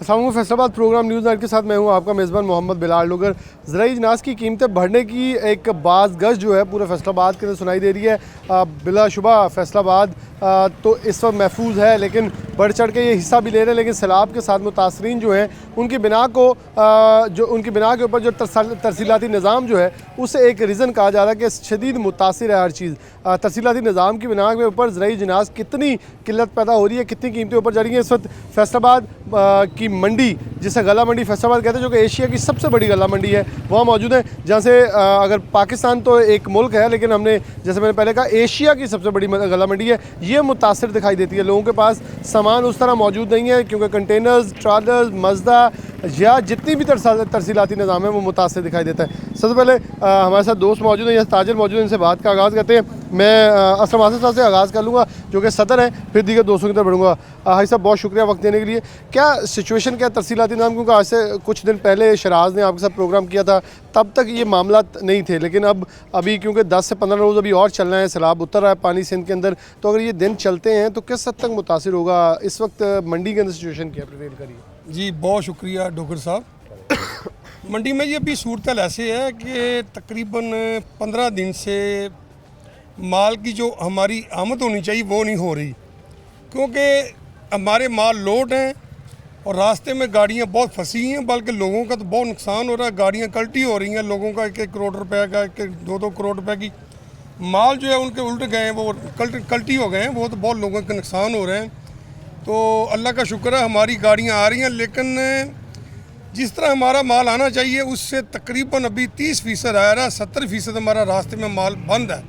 अस्सलाम Faisalabad programme news night के साथ मैं हूं आपका मेज़बान मोहम्मद बिलाल डोगर। ज़राई अजनास की कीमतें बढ़ने की एक बाज़ गश जो है पूरे फैसलाबाद के अंदर सुनाई दे रही है। बिलाशुबा फैसलाबाद तो इस वक्त महफूज है, लेकिन बढ़ चढ़ के ये हिस्सा भी ले रहे हैं। लेकिन सैलाब के साथ मुतासरीन जो हैं उनकी बिना के ऊपर जो तरसीलाती निज़ाम जो है उसे एक रीज़न कहा जा रहा है कि शदीद मुतासिर है हर चीज़। तरसीलाती निज़ाम की बिना के ऊपर ज़राई अजनास कितनी किल्लत पैदा हो रही है, कितनी कीमतें ऊपर जा रही हैं। इस वक्त फैसलाबाद की मंडी, जिसे गला मंडी फैसलाबाद कहते हैं, जो कि एशिया की सबसे बड़ी गला मंडी है, वहाँ मौजूद है। जहाँ से अगर पाकिस्तान तो एक मुल्क है, लेकिन हमने जैसे मैंने पहले कहा एशिया की सबसे बड़ी गला मंडी है, ये मुतासिर दिखाई देती है। लोगों के पास सामान उस तरह मौजूद नहीं है क्योंकि कंटेनर्स, ट्रालर्स, मज़दा या जितनी भी तरसीलाती निज़ाम है वो मुतासिर दिखाई देता है। सबसे पहले हमारे साथ दोस्त मौजूद हैं, यहाँ ताजर मौजूद हैं, इनसे बात का आगाज़ करते हैं। मैं असलम आसिफ साहब से आगाज़ कर लूँगा जो कि सदर हैं, फिर दीगर दोस्तों की तरफ बढ़ूँगा। भाई साहब बहुत शुक्रिया वक्त देने के लिए। क्या सिचुएशन क्या तरसीलाती निज़ाम, क्योंकि आज से कुछ दिन पहले शराज ने आपके साथ प्रोग्राम किया था, तब तक ये मामला नहीं थे, लेकिन अभी क्योंकि 10 से 15 रोज़ अभी और चलना है, सैलाब उतर रहा है पानी सिंध के अंदर, तो अगर ये दिन चलते हैं तो किस हद तक मुतासिर होगा? इस वक्त मंडी के अंदर सिचुएशन क्या प्रिवेल करिए? जी बहुत शुक्रिया डोगर साहब। मंडी में ये अभी सूरत ऐसे है कि तकरीबन 15 दिन से माल की जो हमारी आमद होनी चाहिए वो नहीं हो रही, क्योंकि हमारे माल लोड हैं और रास्ते में गाड़ियां बहुत फंसी हैं, बल्कि लोगों का तो बहुत नुकसान हो रहा है। गाड़ियां कल्टी हो रही हैं, लोगों का 1-1 करोड़ रुपए का, 1-2 करोड़ रुपए की माल जो है उनके उल्ट गए हैं, वो कल्टी हो गए हैं, वो तो बहुत लोगों के नुकसान हो रहे हैं। तो अल्लाह का शुक्र है हमारी गाड़ियाँ आ रही हैं, लेकिन जिस तरह हमारा माल आना चाहिए उससे तकरीबन अभी 30% आ रहा है। 70% हमारा रास्ते में माल बंद है,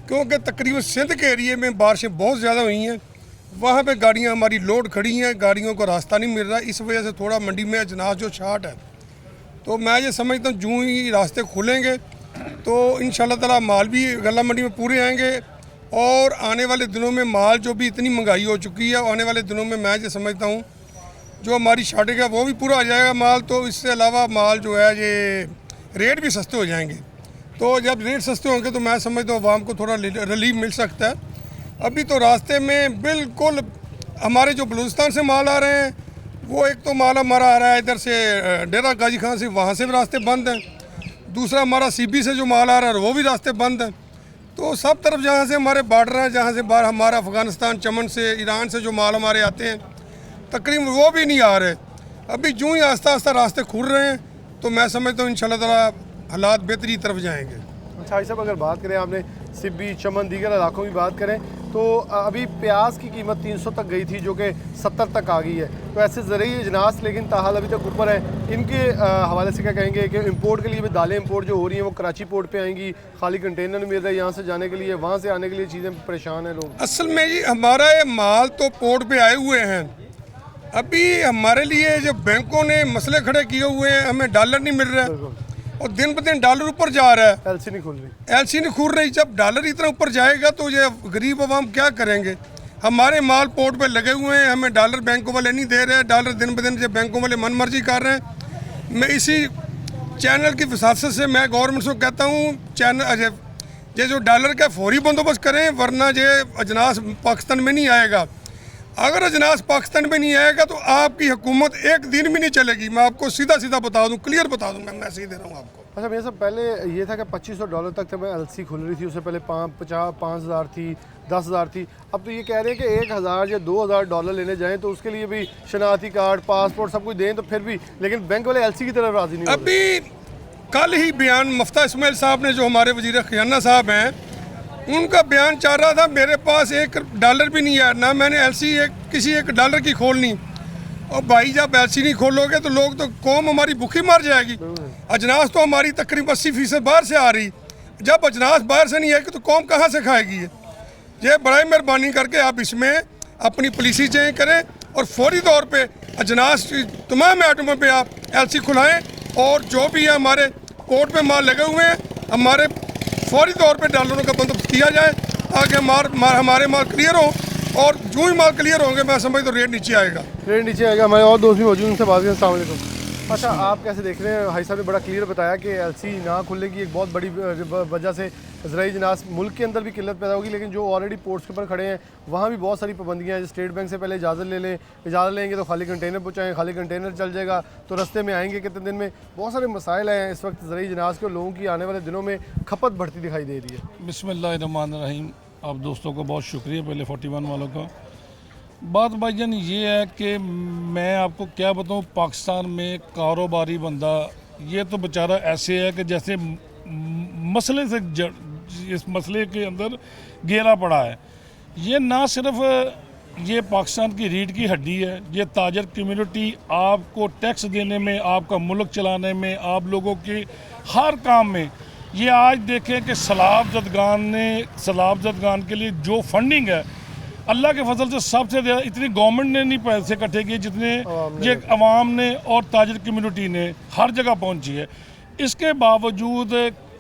क्योंकि तकरीबन सिंध के एरिए में बारिशें बहुत ज़्यादा हुई हैं, वहाँ पे गाड़ियाँ हमारी लोड खड़ी हैं, गाड़ियों को रास्ता नहीं मिल रहा। इस वजह से थोड़ा मंडी में अजनास जो शार्ट है, तो मैं ये समझता हूँ जूँ ही रास्ते खुलेंगे तो इंशाल्लाह ताला माल भी गला मंडी में पूरे आएंगे, और आने वाले दिनों में माल जो भी इतनी महंगाई हो चुकी है, आने वाले दिनों में मैं ये समझता हूँ जो हमारी शॉर्टेज है वो भी पूरा आ जाएगा माल। तो इससे अलावा माल जो है ये रेट भी सस्ते हो जाएंगे। तो जब रेट सस्ते होंगे तो मैं समझता हूँ आवाम को थोड़ा रिलीफ मिल सकता है। अभी तो रास्ते में बिल्कुल हमारे जो बलूचिस्तान से माल आ रहे हैं, वो एक तो माल हमारा आ रहा है इधर से डेरा गाजी खान से, वहाँ से भी रास्ते बंद हैं। दूसरा हमारा CB से जो माल आ रहा है वो भी रास्ते बंद हैं। तो सब तरफ जहाँ से हमारे बॉर्डर हैं, जहाँ से बाहर हमारा अफ़गानिस्तान, चमन से, ईरान से जो माल हमारे आते हैं, तकरीबन वो भी नहीं आ रहे। अभी जो ही आस्ता आस्ता रास्ते खुल रहे हैं तो मैं समझता हूँ इंशाल्लाह ताला हालात बेहतरी तरफ जाएंगे। अच्छा भाई साहब, अगर बात करें आपने सिब्बी, चमन, दीगर इलाकों की बात करें तो अभी प्याज की कीमत 300 तक गई थी, जो कि 70 तक आ गई है। तो ऐसे ज़रूरी अजनास लेकिन ताहाल अभी तक ऊपर है। इनके हवाले से क्या कहेंगे कि इंपोर्ट के लिए भी दालें इंपोर्ट जो हो रही हैं वो कराची पोर्ट पे आएंगी, खाली कंटेनर नहीं मिल रहा है यहाँ से जाने के लिए, वहाँ से आने के लिए चीज़ें परेशान हैं लोग। असल में जी हमारा ये माल तो पोर्ट पे आए हुए हैं, अभी हमारे लिए जो बैंकों ने मसले खड़े किए हुए हैं, हमें डॉलर नहीं मिल रहा है और दिन ब दिन डॉलर ऊपर जा रहा है, LC नहीं खुल रही, LC नहीं खुल रही। जब डॉलर इतना ऊपर जाएगा तो ये गरीब आवाम क्या करेंगे? हमारे माल पोर्ट पे लगे हुए हैं, हमें डॉलर बैंकों वाले नहीं दे रहे, डॉलर दिन ब दिन जो बैंकों वाले मन मर्जी कर रहे हैं। मैं इसी चैनल की वसासत से मैं गवर्नमेंट से कहता हूँ चैनल ये जो डॉलर का फौरी बंदोबस्त करें, वरना ये अजनास पाकिस्तान में नहीं आएगा। अगर अजनास पाकिस्तान में नहीं आएगा तो आपकी हुकूमत एक दिन भी नहीं चलेगी। मैं आपको सीधा बता दूं, क्लियर बता दूं, मैं मैसेज दे रहा हूं आपको। अच्छा मेरे साहब, पहले ये था कि $2500 तक मैं LC खुल रही थी, उससे पहले 5,000 थी, 10,000 थी। अब तो ये कह रहे हैं कि 1,000 या $2,000 लेने जाएं तो उसके लिए भी शनाख्ती कार्ड, पासपोर्ट सब कुछ दें, तो फिर भी लेकिन बैंक वाले LC की तरफ राजी नहीं हो रहे। अभी कल ही बयान मुफ्ता इस्माइल साहब ने, जो हमारे वजीर खजाना साहब हैं, उनका बयान चल रहा था मेरे पास $1 भी नहीं है, ना मैंने LC किसी $1 की खोलनी। और भाई जब LC नहीं खोलोगे तो लोग तो कौम हमारी भूखी मर जाएगी। अजनास तो हमारी तकरीबन 80% बाहर से आ रही, जब अजनास बाहर से नहीं आएगी तो कौम कहाँ से खाएगी? ये बड़ी मेहरबानी करके आप इसमें अपनी पॉलिसी चेंज करें और फौरी तौर पर अजनास की तमाम आइटमों पर आप LC खुलाएँ, और जो भी है हमारे पोर्ट पे माल लगे हुए हैं हमारे फौरी तौर पे डॉलरों का बंदोबस्त किया जाए, ताकि हमारे माल क्लियर हो, और जो ही माल क्लियर होंगे मैं समझ तो रेट नीचे आएगा। हमारे और दोस्त भी मौजूद, उनसे बात करें। अस्सलाम वालेकुम। अच्छा, आप कैसे देख रहे हैं? भाई साहब ने बड़ा क्लियर बताया कि एलसी ना खुलने की एक बहुत बड़ी वजह से ज़राई जनास मुल्क के अंदर भी किल्लत पैदा होगी, लेकिन जो ऑलरेडी पोर्ट्स के ऊपर खड़े हैं वहाँ भी बहुत सारी पाबंदियाँ हैं। स्टेट बैंक से पहले इजाज़त ले लें, इजाज़त लेंगे तो खाली कंटेनर पहुँचाएँ, खाली कंटेनर चल जाएगा तो रस्ते में आएंगे कितने दिन में। बहुत सारे मसाइल हैं इस वक्त ज़राई जनास के, लोगों की आने वाले दिनों में खपत बढ़ती दिखाई दे रही है। बिस्मिल्लाहिर्रहमानिर्रहीम। आप दोस्तों को बहुत शुक्रिया पहले 41 वालों का। बात भाईजान ये है कि मैं आपको क्या बताऊँ, पाकिस्तान में कारोबारी बंदा ये तो बेचारा ऐसे है कि जैसे मसले से इस मसले के अंदर घेरा पड़ा है। ये ना सिर्फ ये पाकिस्तान की रीढ़ की हड्डी है, ये ताजर कम्युनिटी आपको टैक्स देने में, आपका मुल्क चलाने में, आप लोगों के हर काम में। ये आज देखें कि सैलाब ज़दगान के लिए जो फंडिंग है, अल्लाह के फजल से सबसे ज़्यादा इतनी गवर्नमेंट ने नहीं पैसे इकट्ठे किए जितने ये अवाम ने और ताजर कम्युनिटी ने हर जगह पहुंची है। इसके बावजूद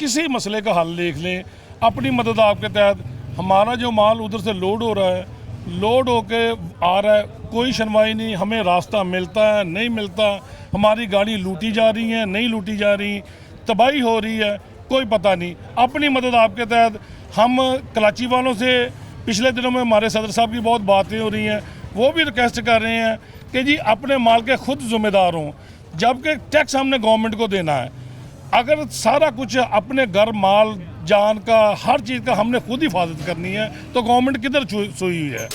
किसी मसले का हल देख लें, अपनी मदद आपके तहत हमारा जो माल उधर से लोड हो रहा है, लोड होके आ रहा है, कोई सुनवाई नहीं, हमें रास्ता मिलता है नहीं मिलता, हमारी गाड़ी लूटी जा रही है नहीं लूटी जा रही, तबाही हो रही है, कोई पता नहीं। अपनी मदद आपके तहत हम कराची वालों से पिछले दिनों में हमारे सदर साहब की बहुत बातें हो रही हैं, वो भी रिक्वेस्ट कर रहे हैं कि जी अपने माल के खुद जिम्मेदार हों, जबकि टैक्स हमने गवर्नमेंट को देना है। अगर सारा कुछ अपने घर माल जान का हर चीज़ का हमने खुद हिफाजत करनी है तो गवर्नमेंट किधर सोई हुई है।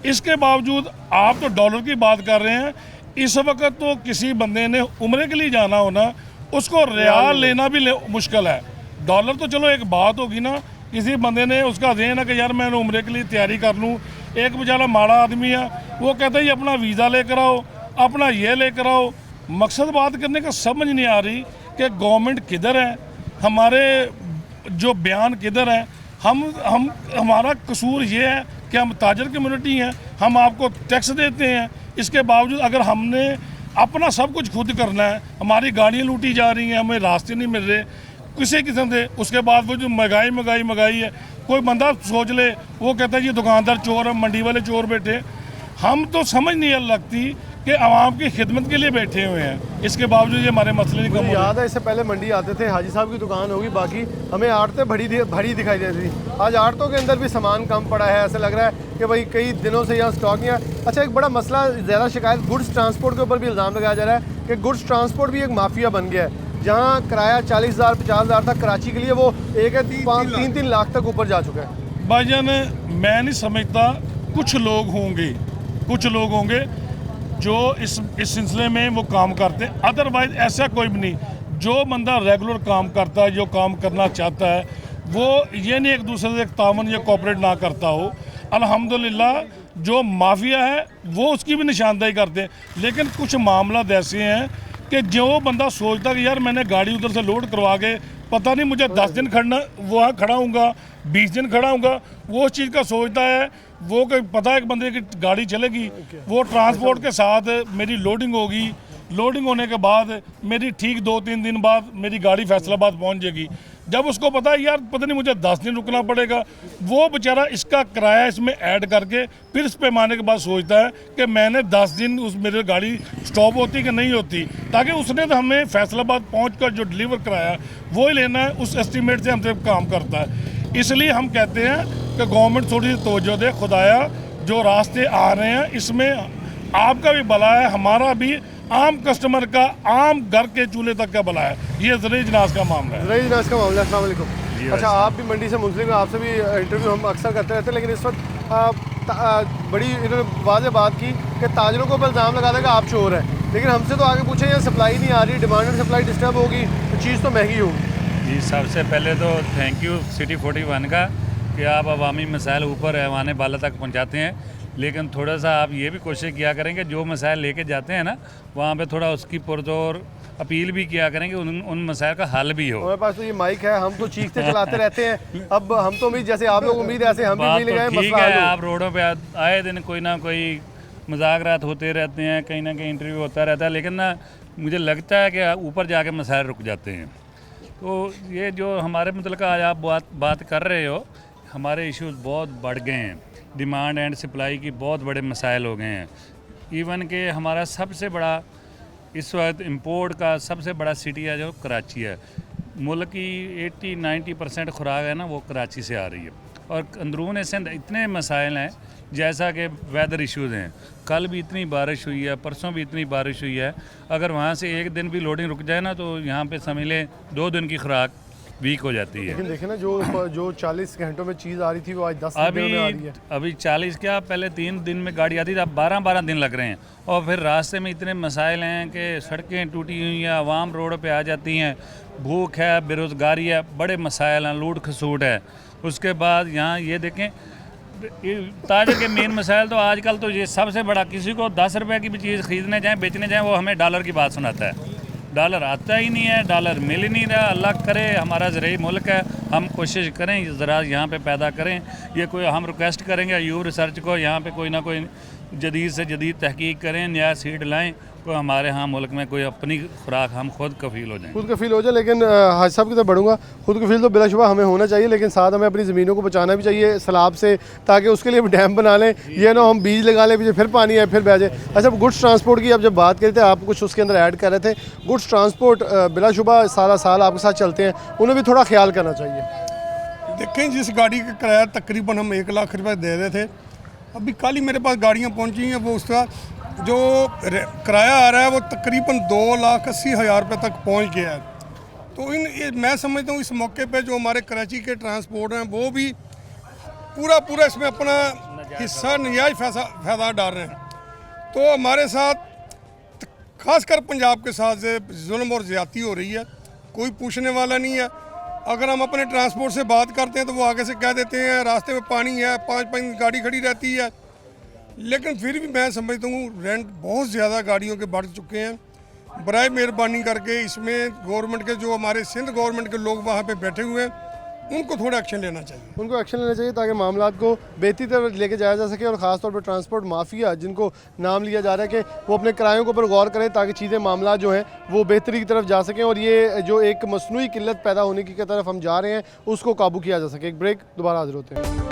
इसके बावजूद आप तो डॉलर की बात कर रहे हैं। इस वक्त तो किसी बंदे ने उम्रे के लिए जाना हो ना, उसको रियाल लेना भी मुश्किल है। डॉलर तो चलो एक बात होगी ना, किसी बंदे ने उसका ज़हन है कि यार मैं उम्रे के लिए तैयारी कर लूँ। एक बेचारा माड़ा आदमी है, वो कहता है अपना वीज़ा लेकर आओ, अपना ये लेकर आओ। मकसद बात करने का समझ नहीं आ रही कि गवर्नमेंट किधर है, हमारे जो बयान किधर है। हम हमारा कसूर ये है कि हम ताजर कम्युनिटी हैं, हम आपको टैक्स देते हैं, इसके बावजूद अगर हमने अपना सब कुछ खुद करना है, हमारी गाड़ियाँ लूटी जा रही हैं, हमें रास्ते नहीं मिल रहे किसी किस्म से। उसके बाद वो जो महंगाई है, कोई बंदा सोच ले वो कहता है ये दुकानदार चोर है, मंडी वाले चोर बैठे। हम तो समझ नहीं लगती कि आवाम की खिदमत के लिए बैठे हुए हैं, इसके बावजूद ये हमारे मसले नहीं कम हो रहे। याद है इससे पहले मंडी आते थे, हाजी साहब की दुकान होगी, बाकी हमें आड़तें भरी दिखाई देती थी। आज आड़तों के अंदर भी सामान कम पड़ा है, ऐसा लग रहा है कि भाई कई दिनों से यहाँ स्टॉक नहीं है। अच्छा, एक बड़ा मसला, ज़्यादा शिकायत गुड्स ट्रांसपोर्ट के ऊपर भी इल्ज़ाम लगाया जा रहा है कि गुड्स ट्रांसपोर्ट भी एक माफिया बन गया है। जहाँ किराया 40,000 50,000 तक कराची के लिए, वो एक है 3-3 लाख तक ऊपर जा चुका है। भाईजान मैं नहीं समझता, कुछ लोग होंगे जो इस सिलसिले में वो काम करते हैं, अदरवाइज ऐसा कोई भी नहीं। जो बंदा रेगुलर काम करता है, जो काम करना चाहता है, वो ये नहीं एक दूसरे से तावन या कोऑपरेट ना करता हो। अल्हम्दुलिल्लाह जो माफिया है वो उसकी भी निशानदेही करते हैं, लेकिन कुछ मामला ऐसे हैं कि जो बंदा सोचता कि यार मैंने गाड़ी उधर से लोड करवा के पता नहीं मुझे 10 दिन वहाँ खड़ा हूँगा, 20 दिन खड़ा हूँगा, वो उस चीज़ का सोचता है। वो पता है एक बंदे की गाड़ी चलेगी, वो ट्रांसपोर्ट के साथ मेरी लोडिंग होगी, लोडिंग होने के बाद मेरी ठीक 2-3 दिन बाद मेरी गाड़ी फैसलाबाद पहुँच जाएगी। जब उसको पता है यार पता नहीं मुझे 10 दिन रुकना पड़ेगा, वो बेचारा इसका किराया इसमें ऐड करके फिर इस पैमाने के बाद सोचता है कि मैंने 10 दिन उस मेरी गाड़ी स्टॉप होती कि नहीं होती, ताकि उसने तो हमें फैसलाबाद पहुंचकर जो डिलीवर कराया वो ही लेना है, उस एस्टीमेट से हमसे काम करता है। इसलिए हम कहते हैं कि गवर्नमेंट थोड़ी सी तवज्जो दे। खुदाया जो रास्ते आ रहे हैं इसमें आपका भी भला है, हमारा भी, आम कस्टमर का, आम घर के चूल्हे तक का भला है। ये ज़राई जनास का मामला है। ज़राई जनास का मामला है। अस्सलाम वालेकुम। अच्छा, आप भी मंडी से मुंसलिक, आपसे भी इंटरव्यू हम अक्सर करते रहते हैं, लेकिन इस वक्त बड़ी इन्होंने वाज़ेह बात की कि ताजरों को इल्ज़ाम लगा देगा आप चोर हैं, लेकिन हमसे तो आगे पूछे यहाँ सप्लाई नहीं आ रही, डिमांड एंड सप्लाई डिस्टर्ब होगी तो चीज़ तो महंगी होगी। जी, सबसे पहले तो थैंक यू सिटी 41 का कि आप अवामी मसाइल ऊपर ऐवान बाला तक पहुंचाते हैं, लेकिन थोड़ा सा आप ये भी कोशिश किया करेंगे जो मसाइल लेके जाते हैं ना वहाँ पे थोड़ा उसकी पुरजोर अपील भी किया करेंगे, उन मसाइल का हल भी हो। हमारे पास तो ये माइक है, हम तो चीखते चलाते रहते हैं। अब हम तो उम्मीद, जैसे आप लोग उम्मीद ऐसे हम भी उम्मीद लगाएं, ठीक है, आप रोडों पे आए दिन कोई ना कोई मजाकरात होते रहते हैं, कहीं ना कहीं इंटरव्यू होता रहता है, लेकिन ना मुझे लगता है कि ऊपर जाके मसाइल रुक जाते हैं। तो ये जो हमारे मतलब आज आप बात कर रहे हो, हमारे इश्यूज बहुत बढ़ गए हैं, डिमांड एंड सप्लाई की बहुत बड़े मसाइल हो गए हैं। इवन के हमारा सबसे बड़ा इस वक्त इंपोर्ट का सबसे बड़ा सिटी है जो कराची है। मुल्क की 80-90% खुराक है ना वो कराची से आ रही है। और अंदरून सिंध इतने मसाइल हैं, जैसा कि वेदर इश्यूज़ हैं, कल भी इतनी बारिश हुई है, परसों भी इतनी बारिश हुई है। अगर वहाँ से एक दिन भी लोडिंग रुक जाए ना तो यहाँ पे समझ लें 2 दिन की खुराक वीक हो जाती है। लेकिन देखें ना जो 40 घंटों में चीज़ आ रही थी वो आज 10 दिनों में आ रही है। अभी 40 क्या, पहले 3 दिन में गाड़ी आती थी, अब 12-12 दिन लग रहे हैं। और फिर रास्ते में इतने मसाइल हैं कि सड़कें टूटी हुई हैं, आवाम रोड पे आ जाती हैं, भूख है, बेरोज़गारी है, बड़े मसाइल हैं, लूट खसूट है। उसके बाद यहाँ ये देखें ताजर के मेन मसाइल तो आजकल तो ये सबसे बड़ा, किसी को 10 रुपए की भी चीज़ ख़रीदने जाएँ, बेचने जाएँ, वो हमें डॉलर की बात सुनाता है। डॉलर आता ही नहीं है, डॉलर मिल ही नहीं रहा। अल्लाह करे, हमारा ज़राई मुल्क है, हम कोशिश करें ज़रा यहाँ पे पैदा करें। ये कोई हम रिक्वेस्ट करेंगे अयूब रिसर्च को, यहाँ पे कोई ना कोई जदीद से जदीद तहकीक करें, नया सीड लाएं, कोई हमारे यहाँ मुल्क में कोई अपनी खुराक हम खुद कफील हो जाएं। खुद कफील हो जाए। लेकिन हाजी साहब की तरफ बढ़ूंगा, खुद कफील तो बिलाशुबा हमें होना चाहिए, लेकिन साथ हमें अपनी ज़मीनों को बचाना भी चाहिए सैलाब से, ताकि उसके लिए डैम बना लें। ये ना हम बीज लगा लें, पीछे फिर पानी आए फिर बह जाए। अच्छा, गुड्स ट्रांसपोर्ट की आप जब बात करते थे, आप कुछ उसके अंदर ऐड कर रहे थे। गुड्स ट्रांसपोर्ट बिलाशुबा सारा साल आपके साथ चलते हैं, उन्हें भी थोड़ा ख्याल करना चाहिए। देखें, जिस गाड़ी का किराया तकरीबन हम 1 लाख रुपए दे रहे थे, अभी कल ही मेरे पास गाड़ियाँ पहुँची हैं, वो उसका जो किराया आ रहा है वो तकरीबन 2,80,000 रुपये तक पहुँच गया है। तो मैं समझता हूँ इस मौके पे जो हमारे कराची के ट्रांसपोर्ट हैं वो भी पूरा इसमें अपना हिस्सा नजायज़ फ़ायदा डाल रहे हैं। तो हमारे साथ ख़ासकर पंजाब के साथ जुल्म और ज़्यादती हो रही है, कोई पूछने वाला नहीं है। अगर हम अपने ट्रांसपोर्ट से बात करते हैं तो वो आगे से कह देते हैं रास्ते में पानी है, 5-5 गाड़ी खड़ी रहती है। लेकिन फिर भी मैं समझता हूँ रेंट बहुत ज़्यादा गाड़ियों के बढ़ चुके हैं। बराए मेहरबानी करके इसमें गवर्नमेंट के जो हमारे सिंध गवर्नमेंट के लोग वहाँ पे बैठे हुए हैं, उनको थोड़ा एक्शन लेना चाहिए। उनको एक्शन लेना चाहिए ताकि मामला को बेहतरी तरफ लेके जाया जा सके। और ख़ास तौर पर ट्रांसपोर्ट माफिया जिनको नाम लिया जा रहा है कि वो अपने किरायों के ऊपर गौर करें, ताकि चीज़ें मामला जो हैं वो बेहतरी की तरफ जा सकें, और ये जो एक मसनूई किल्लत पैदा होने की तरफ हम जा रहे हैं उसको काबू किया जा सके। एक ब्रेक, दोबारा हाजिर होते हैं।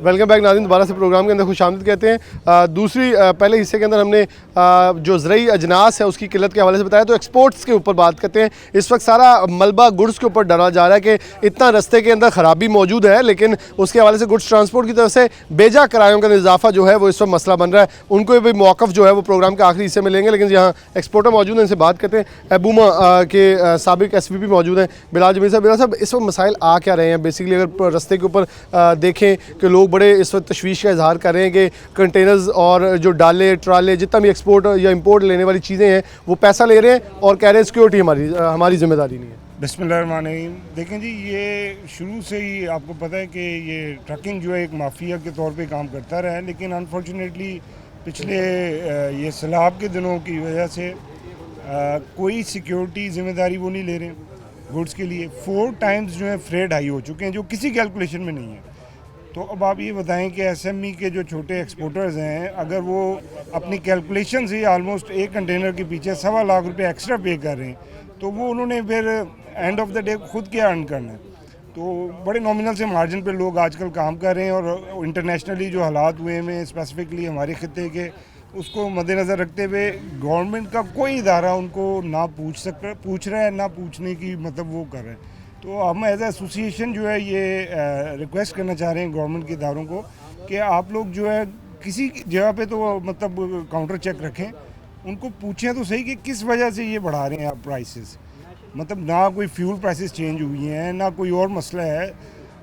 वेलकम बैक नाज़रीन, दोबारा से प्रोग्राम के अंदर खुशामदीद कहते हैं। दूसरी पहले हिस्से के अंदर हमने जो ज़रई अजनास है उसकी किल्लत के हवाले से बताया, तो एक्सपोर्ट्स के ऊपर बात करते हैं। इस वक्त सारा मलबा गुड्स के ऊपर डाला जा रहा है कि इतना रस्ते के अंदर ख़राबी मौजूद है, लेकिन उसके हवाले से गुड्स ट्रांसपोर्ट की तरफ से बेजा किरायों का इजाफा जो है वो इस वक्त मसला बन रहा है। उनको भी मौक़िफ़ जो है वो प्रोग्राम के आखिरी हिस्से में लेंगे, लेकिन यहाँ एक्सपोर्टर मौजूद हैं, इनसे बात करते हैं। अबूमा के साबिक SVP मौजूद हैं, बिलाल जमील साहब। बिलाल साहब, इस वक्त मसाइल आ क्या रहे हैं बेसिकली? अगर रस्ते के ऊपर देखें कि लोग बड़े इस वक्त तशवीश का इजहार कर रहे हैं कि कंटेनर्स और जो डाले ट्राले जितना भी एक्सपोर्ट या इंपोर्ट लेने वाली चीज़ें हैं वो पैसा ले रहे हैं और कह रहे हैं सिक्योरिटी हमारी जिम्मेदारी नहीं है। बिस्मिल्लाहिर्रहमानिर्रहीम। देखें जी, ये शुरू से ही आपको पता है कि ये ट्रकिंग जो है एक माफिया के तौर पे काम करता रहा है, लेकिन अनफॉर्चुनेटली पिछले ये सैलाब के दिनों की वजह से कोई सिक्योरिटी ज़िम्मेदारी वो नहीं ले रहे गुड्स के लिए। 4 टाइम्स जो है फ्रेड हाई हो चुके हैं, जो किसी कैलकुलेशन में नहीं है। तो अब आप ये बताएं कि SME के जो छोटे एक्सपोर्टर्स हैं, अगर वो अपनी कैलकुलेशन से ऑलमोस्ट एक कंटेनर के पीछे 1.25 लाख रुपए एक्स्ट्रा पे कर रहे हैं, तो वो उन्होंने फिर एंड ऑफ द डे खुद क्या अर्न करना है। तो बड़े नॉमिनल से मार्जिन पे लोग आजकल काम कर रहे हैं, और इंटरनेशनली जो हालात हुए हैं स्पेसिफिकली हमारे खिते के, उसको मद्देनज़र रखते हुए गवर्नमेंट का कोई इदारा उनको ना पूछ रहा है, ना पूछने की मतलब वो कर रहे हैं। तो हम एज एसोसिएशन जो है ये रिक्वेस्ट करना चाह रहे हैं गवर्नमेंट के इदारों को कि आप लोग जो है किसी जगह पे तो मतलब काउंटर चेक रखें, उनको पूछें तो सही कि किस वजह से ये बढ़ा रहे हैं आप प्राइसेस। मतलब ना कोई फ्यूल प्राइसेस चेंज हुई हैं, ना कोई और मसला है,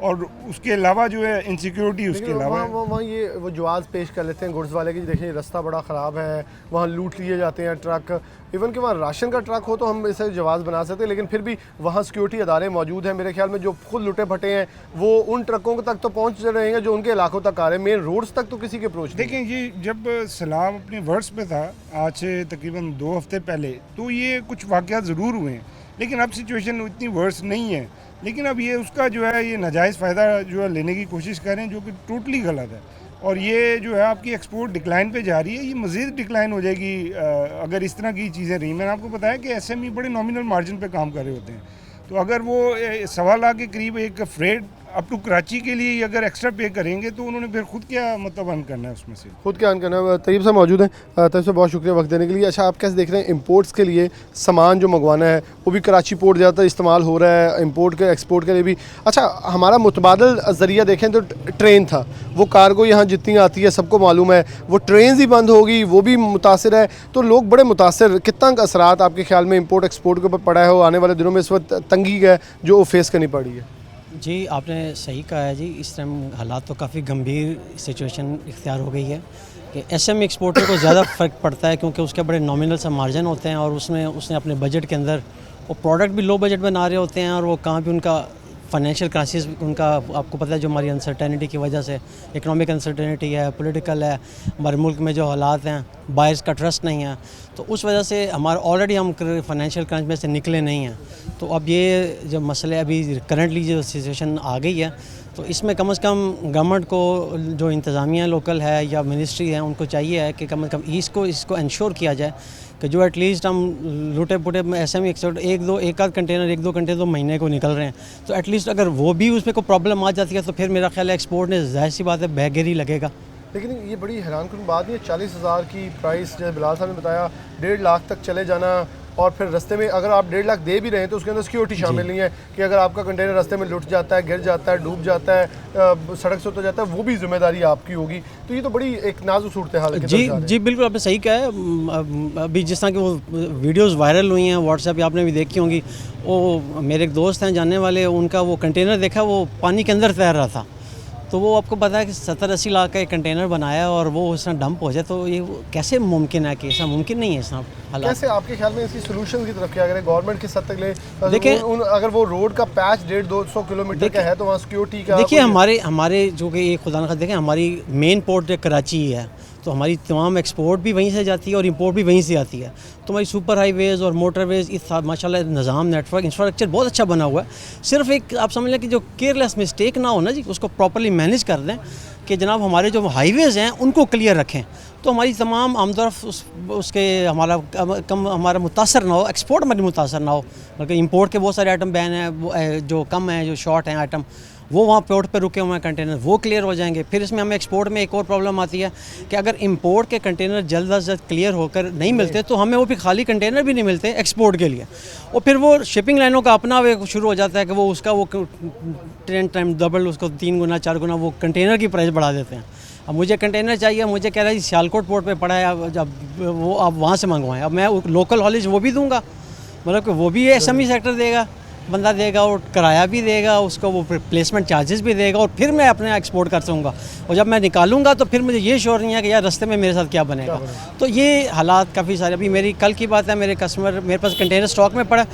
और उसके अलावा जो है इनसिक्योरिटी उसके अलावा वहाँ ये वो जवाब पेश कर लेते हैं गुड्स वाले की, देखें रास्ता बड़ा ख़राब है, वहाँ लूट लिए जाते हैं ट्रक। इवन कि वहाँ राशन का ट्रक हो तो हम इसे जवाब बना सकते हैं, लेकिन फिर भी वहाँ सिक्योरिटी अदारे मौजूद हैं। मेरे ख्याल में जो खुद लुटे फटे हैं वो उन ट्रकों तक तो पहुँच रहेंगे जो उनके इलाकों तक आ रहे हैं, मेन रोड्स तक तो किसी के अप्रोच। देखें, ये जब सलाम अपने वर्ड्स पे था आज से तकरीबन 2 हफ्ते पहले, तो ये कुछ वाक़यात ज़रूर हुए हैं, लेकिन अब सिचुएशन इतनी वर्स नहीं है। लेकिन अब ये उसका जो है ये नाजायज़ फ़ायदा जो है लेने की कोशिश कर रहे हैं, जो कि टोटली गलत है। और ये जो है आपकी एक्सपोर्ट डिक्लाइन पे जा रही है, ये मज़ीद डिक्लाइन हो जाएगी अगर इस तरह की चीज़ें रही। मैंने आपको बताया कि एसएमई बड़े नॉमिनल मार्जिन पे काम कर रहे होते हैं, तो अगर वो 1.25 लाख के करीब एक फ्रेट अप टू कराची के लिए अगर एक्स्ट्रा पे करेंगे तो उन्होंने फिर खुद क्या मतलब अर्न करना है उसमें से। खुद क्या अर्न करना है। तरीब साहब मौजूद हैं, तरीब साहब बहुत शुक्रिया वक्त देने के लिए। अच्छा, आप कैसे देख रहे हैं इंपोर्ट्स के लिए सामान जो मंगवाना है वो भी कराची पोर्ट ज़्यादातर इस्तेमाल हो रहा है, इंपोर्ट के एक्सपोर्ट के लिए भी। अच्छा, हमारा मुतबादल ज़रिया देखें तो ट्रेन था, वो कार्गो यहाँ जितनी आती है सबको मालूम है, वो ट्रेन ही बंद होगी, वो भी मुतासिर है, तो लोग बड़े मुतासिर। कितना असरात आपके ख्याल में इंपोर्ट एक्सपोर्ट के ऊपर पड़ा है, और आने वाले दिनों में इस वक्त तंगी है जो फेस करनी पड़ी है? जी, आपने सही कहा है जी। इस टाइम हालात तो काफ़ी गंभीर सिचुएशन इख्तियार हो गई है कि एसएमई एक्सपोर्टर को ज़्यादा फ़र्क पड़ता है, क्योंकि उसके बड़े नॉमिनल सा मार्जिन होते हैं और उसमें उसने अपने बजट के अंदर वो प्रोडक्ट भी लो बजट बना रहे होते हैं, और वो कहाँ भी उनका फाइनेंशियल क्राइसिस उनका, आपको पता है जो हमारी अनसर्टेनिटी की वजह से, इकोनॉमिक अनसर्टेनिटी है, पॉलिटिकल है, हमारे मुल्क में जो हालात हैं, बायर्स का ट्रस्ट नहीं है, तो उस वजह से हमारा ऑलरेडी हम फाइनेंशियल क्रंच में से निकले नहीं हैं। तो अब ये जो मसले अभी करंटली जो सिचुएशन आ गई है, तो इसमें कम से कम गवर्नमेंट को, जो इंतज़ामिया लोकल है या मिनिस्ट्री है, उनको चाहिए है कि कम से कम इसको इंश्योर किया जाए कि जो एटलीस्ट हम लूटे पुटे ऐसे में एक आध कंटेनर 1-2 कंटेनर तो महीने को निकल रहे हैं, तो एटलीस्ट अगर वो भी उसमें कोई प्रॉब्लम आ जाती है तो फिर मेरा ख्याल है एक्सपोर्ट ने जाहिर सी बात है बैगेरी लगेगा। लेकिन ये बड़ी हैरानकुन बात नहीं है, 40,000 की प्राइस जैसे बिलाल साहब ने बताया, 1.5 लाख तक चले जाना, और फिर रास्ते में अगर आप 1.5 लाख दे भी रहे हैं तो उसके अंदर सिक्योरिटी शामिल नहीं है कि अगर आपका कंटेनर रास्ते में लुट जाता है, गिर जाता है, डूब जाता है, सड़क से उतर जाता है, वो भी जिम्मेदारी आपकी होगी। तो ये तो बड़ी एक नाजुक सूरत हाल है। जी बिल्कुल, आपने सही कहा है। अभी जिस तरह की वो वीडियोस वायरल हुई हैं व्हाट्सएप पे, आपने भी देखी होंगी। वो मेरे एक दोस्त हैं जानने वाले, उनका वो कंटेनर देखा, वो पानी के अंदर तैर रहा था, तो वो आपको पता है कि 70-80 लाख का एक कंटेनर बनाया और वो उस तरह डंप हो जाए, तो ये कैसे मुमकिन है कि ऐसा मुमकिन नहीं है इस हालात। कैसे आपके ख्याल में इसकी सोल्यूशन की तरफ क्या करें, गवर्नमेंट किस हद तक ले? देखिए, अगर वो रोड का पैच 150-200 किलोमीटर का है तो वहाँ सिक्योरिटी का, देखिए हमारे जो कि एक खुदा न खास्ता, देखें हमारी मेन पोर्ट कराची ही है, तो हमारी तमाम एक्सपोर्ट भी वहीं से जाती है और इंपोर्ट भी वहीं से आती है। तो हमारी सुपर हाईवेज़ और मोटरवेज़ इस माशाल्लाह निज़ाम, नेटवर्क, इंफ्रास्ट्रक्चर बहुत अच्छा बना हुआ है। सिर्फ एक आप समझ लें कि जो केयरलेस मिस्टेक ना हो ना जी, उसको प्रॉपर्ली मैनेज कर दें कि जनाब हमारे जो हाईवेज़ हैं उनको क्लियर रखें, तो हमारी तमाम आमदरफ उसके हमारा मुतासर ना हो, एक्सपोर्ट हमारी मुतासर ना हो। बल्कि इंपोर्ट के बहुत सारे आइटम बैन हैं, वो जो कम हैं, जो शॉर्ट हैं आइटम, वो वहाँ पोर्ट पे रुके हुए हैं कंटेनर, वो क्लियर हो जाएंगे। फिर इसमें हमें एक्सपोर्ट में एक और प्रॉब्लम आती है कि अगर इंपोर्ट के कंटेनर जल्द अज जल्द क्लियर होकर नहीं मिलते तो हमें वो फिर खाली कंटेनर भी नहीं मिलते एक्सपोर्ट के लिए, और फिर वो शिपिंग लाइनों का अपना वे शुरू हो जाता है कि वो उसका वो 10 टाइम डबल, उसको 3 गुना 4 गुना वो कंटेनर की प्राइस बढ़ा देते हैं। अब मुझे कंटेनर चाहिए, मुझे कह रहा है सियालकोट पोर्ट पे पड़ा है, जब वो आप वहाँ से मंगवाएं, अब मैं लोकल हॉलेज वो भी दूंगा, मतलब कि वो भी एसएमई सेक्टर देगा, बंदा देगा, और किराया भी देगा, उसको वो प्लेसमेंट चार्जेस भी देगा, और फिर मैं अपने एक्सपोर्ट कर सकूँगा, और जब मैं निकालूंगा तो फिर मुझे ये श्योर नहीं है कि यार रास्ते में मेरे साथ क्या बनेगा। तो ये हालात काफ़ी सारे, अभी मेरी कल की बात है, मेरे कस्टमर मेरे पास कंटेनर स्टॉक में पड़ा,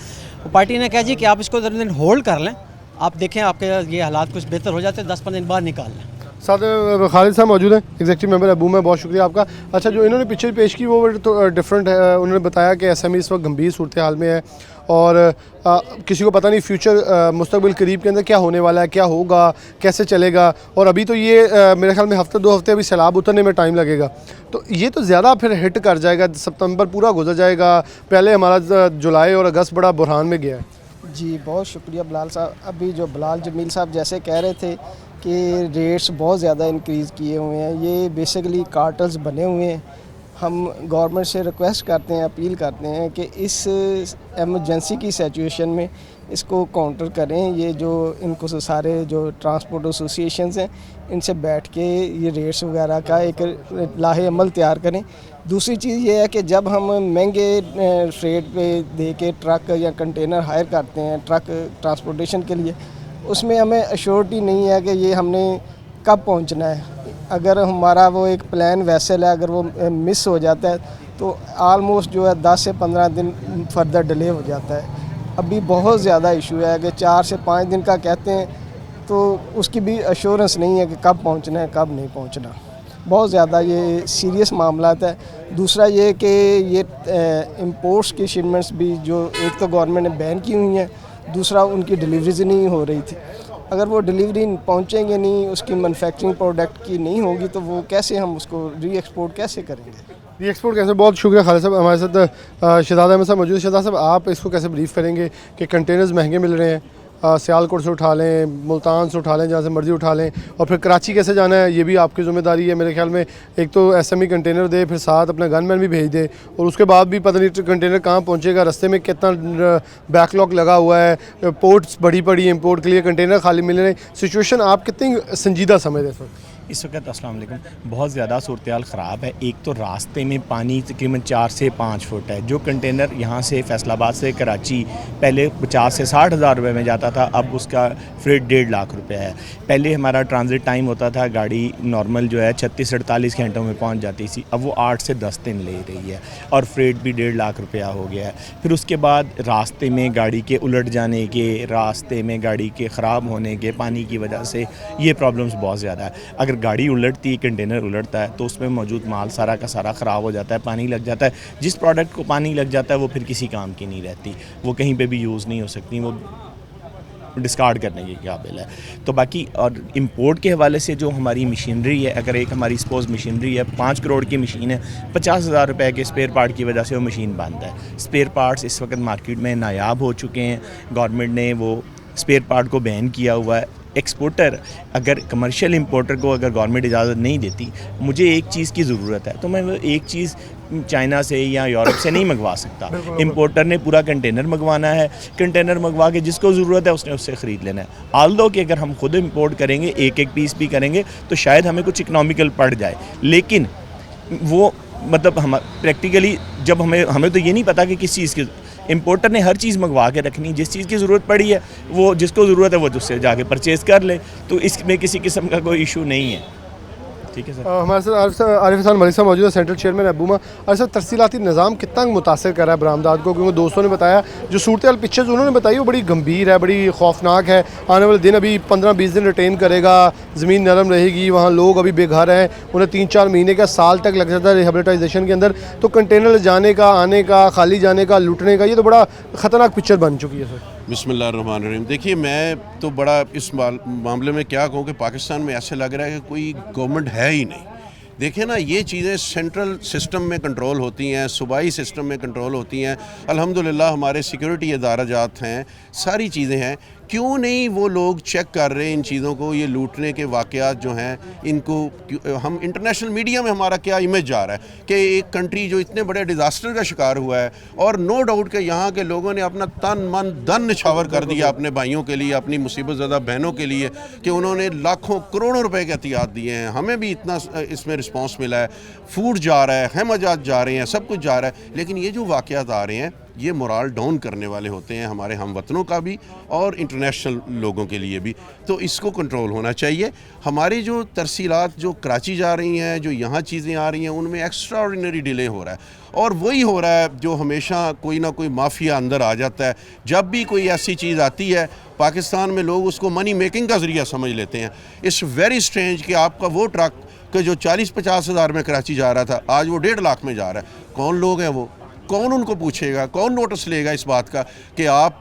पार्टी ने कहा जी कि आप इसको 10 दिन होल्ड कर लें, आप देखें आपके ये हालात कुछ बेहतर हो जाते हैं, 10-15 दिन बाद निकाल लें। साथ में खालिद साहब मौजूद हैं, एग्जीक्यूटिव मेंबर अबू में, बहुत शुक्रिया आपका। अच्छा, जो इन्होंने पिक्चर पेश की वो तो डिफरेंट है। उन्होंने बताया कि एसएमई इस वक्त गंभीर सूरत हाल में है और किसी को पता नहीं फ्यूचर मुस्तकबिल करीब के अंदर क्या होने वाला है, क्या होगा, कैसे चलेगा। और अभी तो ये मेरे ख्याल में हफ्ते 2 हफ्ते अभी सैलाब उतरने में टाइम लगेगा, तो ये तो ज़्यादा फिर हिट कर जाएगा। सितंबर पूरा गुजर जाएगा, पहले हमारा जुलाई और अगस्त बड़ा बुरहान में गया है। जी बहुत शुक्रिया बिलाल साहब। अभी जो बिलाल जमील साहब जैसे कह रहे थे कि रेट्स बहुत ज़्यादा इंक्रीज़ किए हुए हैं, ये बेसिकली कार्टल्स बने हुए हैं। हम गवर्नमेंट से रिक्वेस्ट करते हैं, अपील करते हैं कि इस एमरजेंसी की सिचुएशन में इसको काउंटर करें। ये जो इनको सारे जो ट्रांसपोर्ट एसोसिएशंस हैं, इनसे बैठ के ये रेट्स वगैरह का एक लाहे अमल तैयार करें। दूसरी चीज़ ये है कि जब हम महंगे फ्रेट पे दे के ट्रक या कंटेनर हायर करते हैं ट्रक ट्रांसपोर्टेशन के लिए, उसमें हमें अश्योरिटी नहीं है कि ये हमने कब पहुंचना है। अगर हमारा वो एक प्लान वेसल है, अगर वो मिस हो जाता है तो आलमोस्ट जो है 10 से 15 दिन फर्दर डिले हो जाता है। अभी बहुत ज़्यादा इशू है कि 4 से 5 दिन का कहते हैं, तो उसकी भी अश्योरेंस नहीं है कि कब पहुंचना है कब नहीं पहुंचना। बहुत ज़्यादा ये सीरियस मामला है। दूसरा ये कि ये इंपोर्ट्स की शिपमेंट्स भी जो एक तो गवर्नमेंट ने बैन की हुई हैं, दूसरा उनकी डिलीवरीज नहीं हो रही थी। अगर वो डिलीवरी पहुंचेंगे नहीं, उसकी मैन्युफैक्चरिंग प्रोडक्ट की नहीं होगी, तो वो कैसे हम उसको री एक्सपोर्ट कैसे करेंगे? ये एक्सपोर्ट कैसे। बहुत शुक्रिया खालिद साहब। हमारे साथ शहजाद अहमद साहब मौजूद है। शहजाद साहब, आप इसको कैसे ब्रीफ करेंगे कि कंटेनर्स महंगे मिल रहे हैं, सियालकोट से उठा लें, मुल्तान से उठा लें, जहाँ से मर्ज़ी उठा लें, और फिर कराची कैसे जाना है ये भी आपकी ज़िम्मेदारी है मेरे ख्याल में। एक तो SME कंटेनर दे, फिर साथ अपना गनमैन भी भेज दे, और उसके बाद भी पता नहीं कंटेनर कहाँ पहुँचेगा, रास्ते में कितना बैकलॉग लगा हुआ है, पोर्ट्स बड़ी पड़ी इंपोर्ट के लिए, कंटेनर खाली मिल रहे हैं। सिचुएशन आप कितनी संजीदा समझ रहे हैं इस वक्त? अस्सलाम वालेकुम। बहुत ज़्यादा सूरत-ए-हाल ख़राब है। एक तो रास्ते में पानी तकरीबन 4 से 5 फुट है। जो कंटेनर यहाँ से फैसलाबाद से कराची पहले 50 से 60 हज़ार रुपये में जाता था, अब उसका फ्रेट 1.5 लाख रुपये है। पहले हमारा ट्रांजिट टाइम होता था, गाड़ी नॉर्मल जो है 36-48 घंटों में पहुँच जाती थी, अब वो 8 से 10 दिन ले रही है, और फ्रेट भी 1.5 लाख रुपया हो गया है। फिर उसके बाद रास्ते में गाड़ी के उलट जाने के, रास्ते में गाड़ी के ख़राब होने के, पानी की वजह से ये प्रॉब्लम्स बहुत ज़्यादा है। अगर गाड़ी उलटती, कंटेनर उलटता है, तो उसमें मौजूद माल सारा का सारा ख़राब हो जाता है, पानी लग जाता है। जिस प्रोडक्ट को पानी लग जाता है वो फिर किसी काम की नहीं रहती, वो कहीं पे भी यूज़ नहीं हो सकती, वो डिस्कार्ड करने के काबिल है। तो बाकी और इंपोर्ट के हवाले से जो हमारी मशीनरी है, अगर एक हमारी सपोज मशीनरी है 5 करोड़ की मशीन है, 50,000 रुपये के स्पेयर पार्ट की वजह से वो मशीन बंद है। स्पेयर पार्ट्स इस वक्त मार्केट में नायाब हो चुके हैं, गवर्नमेंट ने वो स्पेयर पार्ट को बैन किया हुआ है। एक्सपोर्टर अगर कमर्शियल इंपोर्टर को अगर गवर्नमेंट इजाज़त नहीं देती, मुझे एक चीज़ की ज़रूरत है, तो मैं वो एक चीज़ चाइना से या यूरोप से नहीं मंगवा सकता। इंपोर्टर ने पूरा कंटेनर मंगवाना है, कंटेनर मंगवा के जिसको ज़रूरत है उसने उससे ख़रीद लेना है। आल्दो कि अगर हम खुद इंपोर्ट करेंगे, एक एक पीस भी करेंगे, तो शायद हमें कुछ इकनॉमिकल पड़ जाए, लेकिन वो मतलब हम प्रैक्टिकली जब हमें तो ये नहीं पता कि किस चीज़ की इंपोर्टर ने हर चीज़ मंगवा के रखनी, जिस चीज़ की ज़रूरत पड़ी है वो जिसको ज़रूरत है वो उससे जाके परचेज़ कर ले, तो इसमें किसी किस्म का कोई इशू नहीं है। ठीक है सर। हमारे साथ आरिफ हसन मलिक साहब मौजूद है, सेंट्रल चेयरमैन अबूमा। और सर, तरसीलाती निज़ाम कितना मुतासर कर रहा है बरामदात को? क्योंकि दोस्तों ने बताया, जो सूरत हाल पिक्चर्स उन्होंने बताई वो बड़ी गंभीर है, बड़ी खौफनाक है। आने वाले दिन अभी 15-20 दिन रिटेन करेगा, ज़मीन नरम रहेगी, वहाँ लोग अभी बेघर हैं, उन्हें 3-4 महीने का, साल तक लग जाता है रिहेबिलिटाइजेशन के अंदर। तो कंटेनर जाने का, आने का, खाली जाने का, लूटने का, ये तो बड़ा ख़तरनाक पिक्चर बन चुकी है सर। बिस्मिल्लाहिर्रहमानिर्रहीम। देखिए, मैं तो बड़ा इस मामले में क्या कहूँ कि पाकिस्तान में ऐसे लग रहा है कि कोई गवर्नमेंट है ही नहीं। देखिए ना, ये चीज़ें सेंट्रल सिस्टम में कंट्रोल होती हैं, सूबाई सिस्टम में कंट्रोल होती हैं। अल्हम्दुलिल्लाह हमारे सिक्योरिटी इदाराजात हैं, सारी चीज़ें हैं। क्यों नहीं वो लोग चेक कर रहे हैं इन चीज़ों को? ये लूटने के वाक़यात जो हैं, इनको हम इंटरनेशनल मीडिया में हमारा क्या इमेज जा रहा है कि एक कंट्री जो इतने बड़े डिज़ास्टर का शिकार हुआ है, और नो डाउट कि यहाँ के लोगों ने अपना तन मन धन निछावर कर दिया अपने भाइयों के लिए, अपनी मुसीबत ज़दा बहनों के लिए, कि उन्होंने लाखों करोड़ों रुपए के एहतियात दिए हैं। हमें भी इतना इसमें रिस्पॉन्स मिला है, फूड जा रहा है, खैमाजात जा रहे हैं, सब कुछ जा रहा है। लेकिन ये जो वाक़यात आ रहे हैं, ये मोराल डाउन करने वाले होते हैं, हमारे हम वतनों का भी और इंटरनेशनल लोगों के लिए भी। तो इसको कंट्रोल होना चाहिए। हमारी जो तरसीलात जो कराची जा रही हैं, जो यहाँ चीज़ें आ रही हैं, उनमें एक्स्ट्रा ऑर्डिनरी डिले हो रहा है, और वही हो रहा है जो हमेशा कोई ना कोई माफिया अंदर आ जाता है। जब भी कोई ऐसी चीज़ आती है पाकिस्तान में, लोग उसको मनी मेकिंग का ज़रिया समझ लेते हैं। इट्स वेरी स्ट्रेंज कि आपका वो ट्रक कि जो 40-50 हज़ार में कराची जा रहा था, आज वो 1.5 लाख में जा रहा है। कौन लोग हैं वो? कौन उनको पूछेगा? कौन नोटिस लेगा इस बात का कि आप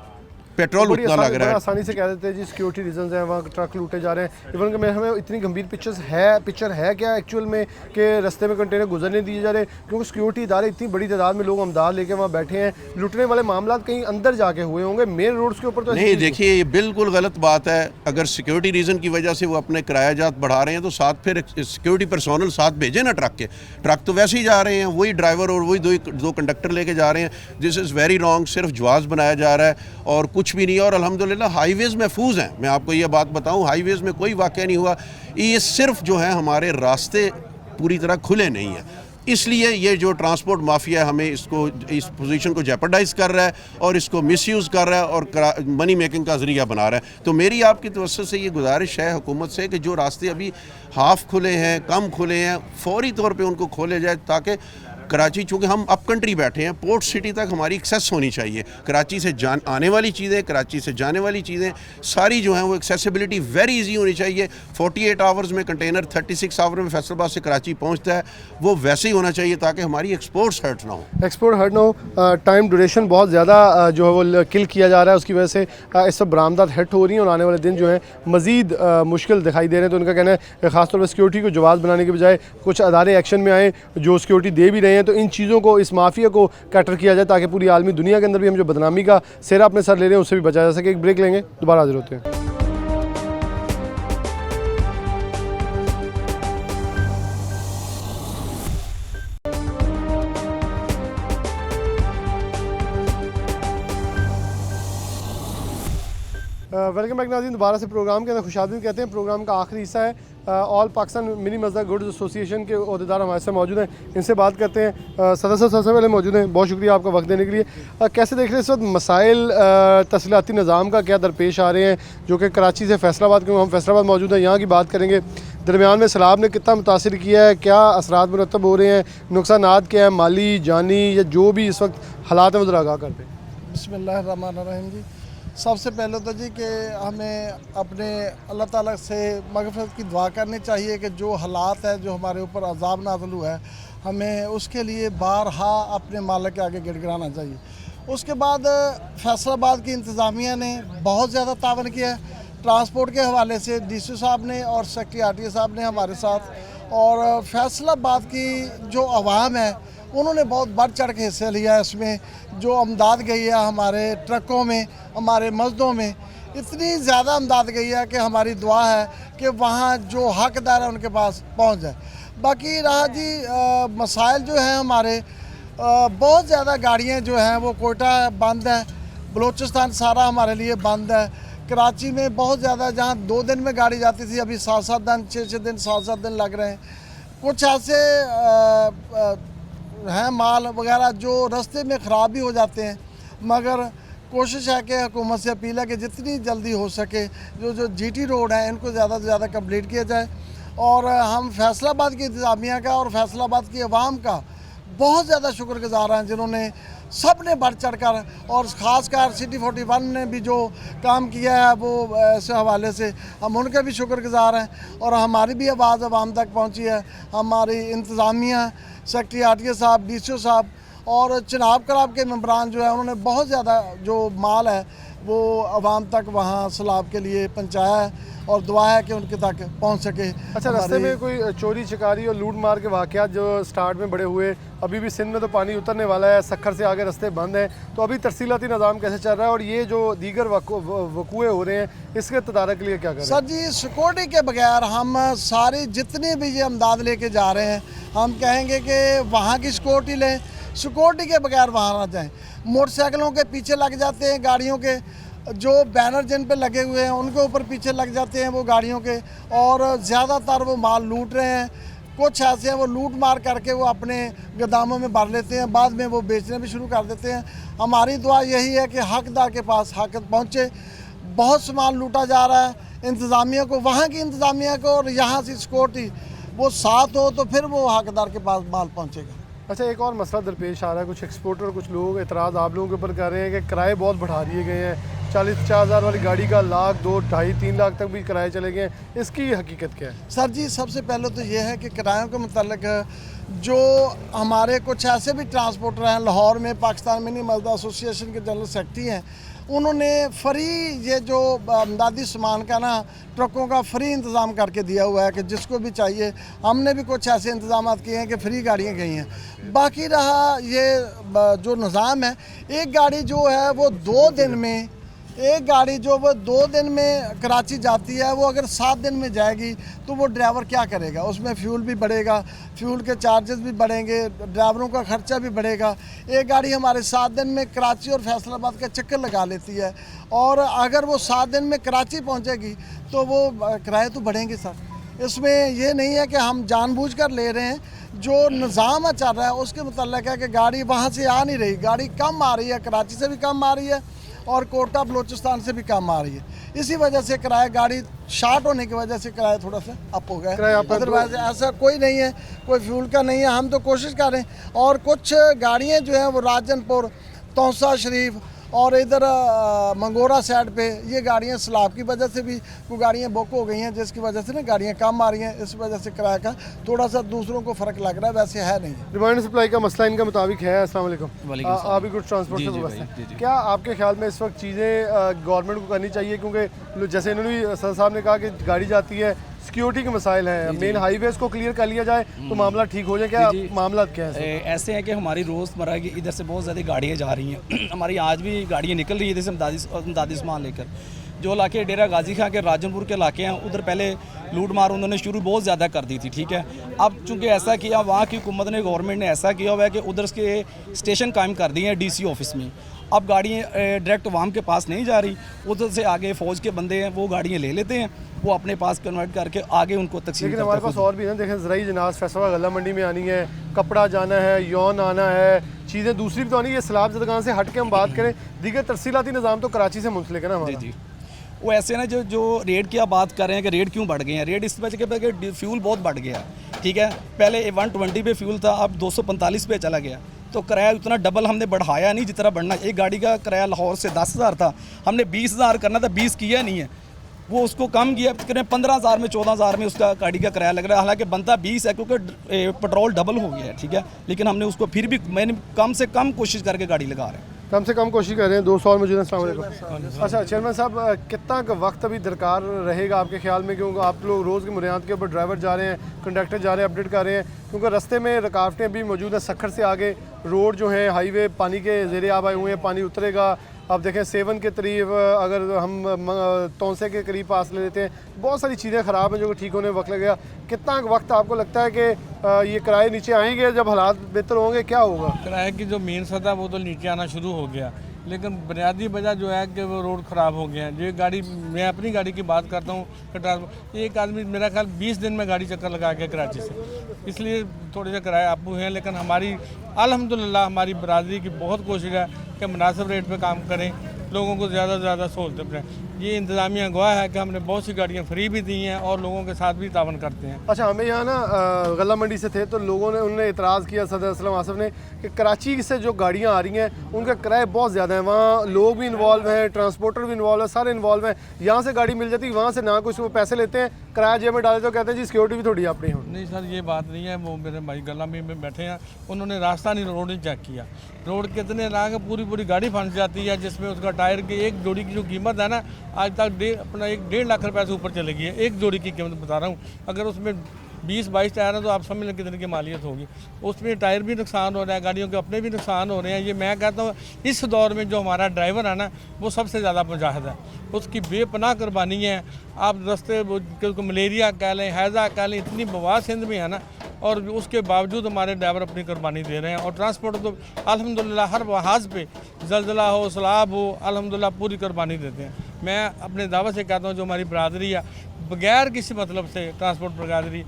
पेट्रोल उतना लग रहा है? आसानी से कह देते हैं जी सिक्योरिटी रीजंस हैं, वहाँ ट्रक लूटे जा रहे हैं। इवन कि हमें इतनी गंभीर पिक्चर है क्या एक्चुअल में कि रास्ते में कंटेनर गुजरने दिए जा रहे हैं? क्योंकि सिक्योरिटी इदारे इतनी बड़ी तादाद में लोग अमदाद लेके वहाँ बैठे हैं। लूटने वाले मामला कहीं अंदर जाके हुए होंगे, मेन रोड्स के ऊपर तो नहीं। देखिए, ये बिल्कुल गलत बात है। अगर सिक्योरिटी रीज़न की वजह से वो अपने किरायाजात बढ़ा रहे हैं, तो साथ फिर सिक्योरिटी पर्सोनल साथ भेजे ना ट्रक के। ट्रक तो वैसे ही जा रहे हैं, वही ड्राइवर और वही दो कंडक्टर लेके जा रहे हैं। This is very wrong. सिर्फ जवाज़ बनाया जा रहा है और कुछ भी नहीं है। और अल्हम्दुलिल्लाह हाईवेज़ महफूज हैं। मैं आपको ये बात बताऊं, हाईवेज़ में कोई वाक़या नहीं हुआ। ये सिर्फ जो है हमारे रास्ते पूरी तरह खुले नहीं हैं, इसलिए ये जो ट्रांसपोर्ट माफिया हमें इसको इस पोजीशन को जेपरडाइज कर रहा है और इसको मिसयूज़ कर रहा है और मनी मेकिंग का ज़रिया बना रहा है। तो मेरी आपकी तवज्जो से ये गुजारिश है हुकूमत से कि जो रास्ते अभी हाफ़ खुले हैं, कम खुले हैं, फौरी तौर पे उनको खोले जाए, ताकि कराची चूँकि हम अप कंट्री बैठे हैं, पोर्ट सिटी तक हमारी एक्सेस होनी चाहिए। कराची से आने वाली चीज़ें, कराची से जाने वाली चीज़ें सारी जो हैं वो एक्सेसिबिलिटी वेरी इजी होनी चाहिए। 48 आवर्स में कंटेनर 36 आवर में फैसलाबाद से कराची पहुंचता है, वो वैसे ही होना चाहिए ताकि हमारी एक्सपोर्ट्स हर्ट ना हो। एक्सपोर्ट हर्ट ना हो। टाइम ड्यूरेशन बहुत ज़्यादा जो है वो किल किया जा रहा है, उसकी वजह से इस सब बरामदात हिट हो रही हैं और आने वाले दिन जो है मज़ीद मुश्किल दिखाई दे रहे हैं। तो उनका कहना है ख़ासतौर पर सिक्योरिटी को जवाब बनाने के बजाय कुछ अदारे एक्शन में आए जो सिक्योरिटी दे भी रहे हैं, तो इन चीज़ों को, इस माफिया को कैटर किया जाए ताकि पूरी आलमी दुनिया के अंदर भी हम जो बदनामी का सेहरा अपने सर ले रहे हैं उससे भी बचा जा सके। एक ब्रेक लेंगे, दोबारा हाजिर होते हैं। वेलकम बैक नाज़रीन, दोबारा से प्रोग्राम के अंदर खुशामदीद कहते हैं। प्रोग्राम का आखिरी हिस्सा है। All Pakistan mini Mazda goods association के अहदेदार हमारे साथ मौजूद हैं, इनसे बात करते हैं। सदर साहब सबसे पहले मौजूद हैं, बहुत शुक्रिया आपका वक्त देने के लिए। कैसे देख रहे हैं इस वक्त मसाइल तस्लीहाती निज़ाम का क्या दरपेश आ रहे हैं, जो कि कराची से फैसलाबाद, क्योंकि हम फैसलाबाद मौजूद हैं, यहाँ की बात करेंगे। दरमियान में सैलाब ने कितना मुतासिर किया है, क्या असरात मुरतब हो रहे हैं, नुकसानात क्या हैं, माली जानी या जो भी इस वक्त हालात हैं वो ज़रा आगाह करते हैं। बिस्मिल्लाहिर्रहमानिर्रहीम जी, सबसे पहले तो जी कि हमें अपने अल्लाह ताला से मग़फ़िरत की दुआ करनी चाहिए कि जो हालात है, जो हमारे ऊपर अज़ाब नाज़िल हुआ है, हमें उसके लिए बारहा अपने मालिक के आगे गिड़गिड़ाना चाहिए। उसके बाद फैसलाबाद की इंतज़ामिया ने बहुत ज़्यादा तावन किया है। ट्रांसपोर्ट के हवाले से DC साहब ने और सेक्रेटरी RTA साहब ने हमारे साथ, और फैसलाबाद की जो आवाम है उन्होंने बहुत बढ़ चढ़ के हिस्सा लिया है इसमें। जो अमदाद गई है हमारे ट्रकों में, हमारे मस्जिदों में, इतनी ज़्यादा अमदाद गई है कि हमारी दुआ है कि वहाँ जो हकदार है उनके पास पहुँच जाए। बाकी रहा जी मसाइल जो हैं हमारे, बहुत ज़्यादा गाड़ियाँ जो हैं वो कोयटा बंद है, बलूचिस्तान सारा हमारे लिए बंद है। कराची में बहुत ज़्यादा, जहाँ 2 दिन में गाड़ी जाती थी, अभी 7-7 दिन, 6-6 दिन, 7-7 दिन लग रहे हैं। कुछ ऐसे हैं माल वगैरह जो रास्ते में ख़राब भी हो जाते हैं, मगर कोशिश है कि हुकूमत से अपील है कि जितनी जल्दी हो सके जो GT रोड है इनको ज़्यादा से ज़्यादा कंप्लीट किया जाए। और हम फैसलाबाद की इंतज़ामिया का और फैसलाबाद की आवाम का बहुत ज़्यादा शुक्रगुज़ार हैं, जिन्होंने सब ने बढ़ चढ़ कर, और ख़ासकर सिटी 41 ने भी जो काम किया है वो ऐसे हवाले से हम उनके भी शुक्रगुज़ार हैं। और हमारी भी आवाज़ आवाम तक पहुँची है। हमारी इंतज़ामिया, सेक्रेटरी RTA साहब, DCO साहब और चनाब कराब के मेंबरान जो है, उन्होंने बहुत ज़्यादा जो माल है वो आवाम तक वहाँ सैलाब के लिए पहुँचाया है, और दुआ है कि उनके तक पहुँच सके। अच्छा, रास्ते में कोई चोरी चिकारी और लूट मार के वाक़यात जो स्टार्ट में बड़े हुए, अभी भी सिंध में तो पानी उतरने वाला है, सक्खर से आगे रास्ते बंद हैं, तो अभी तरसीलाती निज़ाम कैसे चल रहा है और ये जो दीगर वकूए हो रहे हैं इसके तदारक के लिए क्या करें? सर जी, सिक्योरिटी के बगैर हम सारी जितनी भी ये अमदाद लेके जा रहे हैं, हम कहेंगे कि वहाँ की सिक्योरिटी लें, सिक्योरिटी के बगैर वहाँ ना जाएँ। मोटरसाइकिलों के पीछे लग जाते हैं, गाड़ियों के जो बैनर जिन पे लगे हुए हैं उनके ऊपर पीछे लग जाते हैं वो गाड़ियों के, और ज़्यादातर वो माल लूट रहे हैं। कुछ ऐसे हैं वो लूट मार करके वो अपने गोदामों में भर लेते हैं, बाद में वो बेचने भी शुरू कर देते हैं। हमारी दुआ यही है कि हकदार के पास हक पहुँचे। बहुत सामान लूटा जा रहा है, इंतज़ामिया को, वहाँ की इंतज़ामिया को और यहाँ से सिक्योरिटी वो साथ हो तो फिर वो हकदार के पास माल पहुँचेगा। अच्छा, एक और मसला दरपेश आ रहा है, कुछ एक्सपोर्टर, कुछ लोग एतराज़ आप लोगों के ऊपर कर रहे हैं कि किराए बहुत बढ़ा दिए गए हैं। 40-50 हज़ार वाली गाड़ी का 1 लाख, 2, 2.5, 3 लाख तक भी किराए चले गए हैं। इसकी हकीकत क्या है? सर जी, सबसे पहले तो ये है कि किरायों के मतलब जो हमारे कुछ ऐसे भी ट्रांसपोर्टर हैं लाहौर में, पाकिस्तान मिनी मज़दा एसोसिएशन के जनरल सेक्रेटरी हैं, उन्होंने फ्री ये जो अमदादी सामान का ना ट्रकों का फ्री इंतज़ाम करके दिया हुआ है कि जिसको भी चाहिए। हमने भी कुछ ऐसे इंतज़ाम किए हैं कि फ्री गाड़ियाँ गई हैं। बाकी रहा ये जो निज़ाम है, एक गाड़ी जो है वो 2 दिन में, एक गाड़ी जो वो 2 दिन में कराची जाती है, वो अगर 7 दिन में जाएगी तो वो ड्राइवर क्या करेगा? उसमें फ्यूल भी बढ़ेगा, फ्यूल के चार्जेस भी बढ़ेंगे, ड्राइवरों का खर्चा भी बढ़ेगा। एक गाड़ी हमारे 7 दिन में कराची और फैसलाबाद का चक्कर लगा लेती है, और अगर वो 7 दिन में कराची पहुंचेगी तो वो किराए तो बढ़ेंगे सर। इसमें ये नहीं है कि हम जानबूझकर ले रहे हैं, जो निज़ाम चल रहा है उसके मुताल्लिक़ है कि गाड़ी वहाँ से आ नहीं रही, गाड़ी कम आ रही है, कराची से भी कम आ रही है और कोटा बलूचिस्तान से भी कम आ रही है। इसी वजह से किराया गाड़ी शार्ट होने की वजह से किराया थोड़ा सा अप हो गया है। अदरवाइज ऐसा कोई नहीं है, कोई फ्यूल का नहीं है। हम तो कोशिश कर रहे हैं, और कुछ गाड़ियाँ जो हैं वो राजनपुर, तौसा शरीफ और इधर मंगोरा साइड पे ये गाड़ियाँ सैलाब की वजह से भी वो गाड़ियाँ बुक हो गई हैं, जिसकी वजह से ना गाड़ियाँ कम आ रही हैं। इस वजह से किराए का थोड़ा सा दूसरों को फ़र्क लग रहा है, वैसे है नहीं। डिमांड सप्लाई का मसला इनका मुताबिक है। अस्सलाम वालेकुम। आप भी गुड ट्रांसपोर्ट से व्यवस्था है, क्या आपके ख्याल में इस वक्त चीज़ें गवर्नमेंट को करनी चाहिए? क्योंकि जैसे इन्होंने भी सर साहब ने कहा कि गाड़ी जाती है, सिक्योरिटी के मसाइल हैं, मेन हाईवेज को क्लियर कर लिया जाए तो मामला ठीक हो जाए। क्या मामला क्या है? ऐसे हैं कि हमारी रोज़मर्रा की इधर से बहुत ज़्यादा गाड़ियाँ जा रही हैं। हमारी आज भी गाड़ियाँ निकल रही है इधर से इमदादी सामान लेकर। जो इलाके डेरा गाजी खां के राजनपुर के इलाके हैं, उधर पहले लूट मार उन्होंने शुरू बहुत ज़्यादा कर दी थी, ठीक है। अब चूँकि ऐसा किया, वहाँ की हुकूमत ने, गवर्नमेंट ने ऐसा किया हुआ है कि उधर के स्टेशन कायम कर दिए हैं DC ऑफिस में। अब गाड़ियाँ डायरेक्ट वाम के पास नहीं जा रही, उधर से आगे फ़ौज के बंदे हैं, वो गाड़ियाँ ले लेते हैं, वो अपने पास कन्वर्ट करके आगे उनको तकसीम। लेकिन हमारे पास और भी ना, देखें ज़राई जनाज़ फैसला गला मंडी में आनी है, कपड़ा जाना है, यौन आना है, चीज़ें दूसरी भी तो आनी है। सैलाब ज़दगान से हट के हम बात करें, दीगर तरसीलाती निज़ाम तो कराची से मुंसलिक है ना हमारा। जी वो ऐसे ना, जो रेट की आप बात कर रहे हैं कि रेट क्यों बढ़ गए हैं, रेट इस वजह के फ्यूल बहुत बढ़ गया, ठीक है। पहले 120 पे फ्यूल था, अब 245 पे चला गया, तो किराया उतना डबल हमने बढ़ाया नहीं जितना बढ़ना। एक गाड़ी का किराया लाहौर से 10,000 था, हमने 20,000 करना था, 20 किया नहीं है, वो उसको कम किया, करें 15,000 में, 14,000 में उसका गाड़ी का किराया लग रहा है। हालांकि बनता 20 है क्योंकि पेट्रोल डबल हो गया है, ठीक है, लेकिन हमने उसको फिर भी मैंने कम से कम कोशिश करके गाड़ी लगा रहे हैं, कम से कम कोशिश कर रहे हैं। 200 और मौजूद हैं। अस्सलाम वालेकुम। अच्छा चेयरमैन साहब, कितना का वक्त अभी दरकार रहेगा आपके ख्याल में? क्योंकि आप लोग रोज़ की बुनियाद के ऊपर ड्राइवर जा रहे हैं, कंडक्टर जा रहे हैं, अपडेट कर रहे हैं, क्योंकि रास्ते में रुकावटें भी मौजूद हैं। सखर से आगे रोड जो है, हाईवे पानी के ज़ेरे आब आए हुए हैं, पानी उतरेगा। अब देखें सेवन के करीब, अगर हम तौसे के करीब पास ले लेते हैं, बहुत सारी चीज़ें ख़राब हैं जो कि ठीक होने में वक्त लगेगा। कितना वक्त आपको लगता है कि ये किराए नीचे आएंगे? जब हालात बेहतर होंगे क्या होगा? किराए की जो मेन सतह वो तो नीचे आना शुरू हो गया, लेकिन बुनियादी वजह जो है कि वो रोड ख़राब हो गया है। जो गाड़ी, मैं अपनी गाड़ी की बात करता हूँ, एक आदमी मेरा ख्याल 20 दिन में गाड़ी चक्कर लगा के कराची से, इसलिए थोड़े से किराए आपू हैं। लेकिन हमारी अल्हम्दुलिल्लाह हमारी बरादरी की बहुत कोशिश है कि मुनासिब रेट पे काम करें, लोगों को ज़्यादा से ज़्यादा सहूलतें दें। ये इंतज़ामिया गवाह है कि हमने बहुत सी गाड़ियाँ फ्री भी दी हैं और लोगों के साथ भी तावन करते हैं। अच्छा, हमें यहाँ ना गला मंडी से थे तो लोगों ने, उन्होंने इतराज़ किया सदर असलम आसफ ने कि कराची से जो गाड़ियाँ आ रही हैं उनका किराया बहुत ज़्यादा है, वहाँ लोग भी इन्वॉल्व हैं, ट्रांसपोर्टर भी इन्वॉल्व है, सारे इन्वॉल्व हैं। यहाँ से गाड़ी मिल जाती है, वहाँ से ना कुछ वो पैसे लेते हैं, किराया जेब में डाले तो कहते हैं जी सिक्योरिटी भी थोड़ी अपनी हो। नहीं सर, ये बात नहीं है। वो मेरे भाई गला में बैठे हैं, उन्होंने रास्ता नहीं, रोड नहीं चेक किया। रोड कितने लाख पूरी गाड़ी फंस जाती है, जिसमें उसका टायर की एक जोड़ी की जो कीमत है ना, आज तक अपना 1.5 लाख रुपये से ऊपर चली गई है। एक जोड़ी की कीमत बता रहा हूँ, अगर उसमें 20-22 टायर है तो आप समझ लें कितने की मालियत होगी। उसमें टायर भी नुकसान हो रहा है, गाड़ियों के अपने भी नुकसान हो रहे हैं। ये मैं कहता हूँ इस दौर में जो हमारा ड्राइवर है ना, वो सबसे ज़्यादा मुजाहिद है, उसकी बेपनाह कुर्बानी है। आप रास्ते मलेरिया कह लें, हैज़ा कह लें, इतनी बवा सिंध में है ना, और उसके बावजूद हमारे ड्राइवर अपनी कुर्बानी दे रहे हैं। और ट्रांसपोर्ट तो अल्हम्दुलिल्लाह हर वहाज़ पे, ज़लज़ला हो, सैलाब हो, अल्हम्दुलिल्लाह पूरी कुर्बानी देते हैं। मैं अपने दावत से कहता हूँ जो हमारी बरादरी है, बगैर किसी मतलब से ट्रांसपोर्ट बरादरी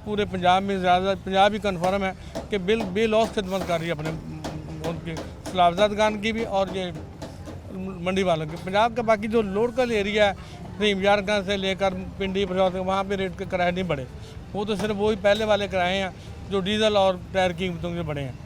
पूरे पंजाब में, ज़्यादा पंजाब ही कन्फर्म है कि बेलौस खिदमत कर रही है अपने उनके सलाफजादगान की भी और ये मंडी वालों की। पंजाब का बाकी जो लोकल एरिया है, रहीम यारगंज से लेकर पिंडी प्रसाद, वहाँ पे रेट के किराए नहीं बढ़े, वो तो सिर्फ वही पहले वाले किराए हैं जो डीजल और टायर की कीमतों के बढ़े हैं।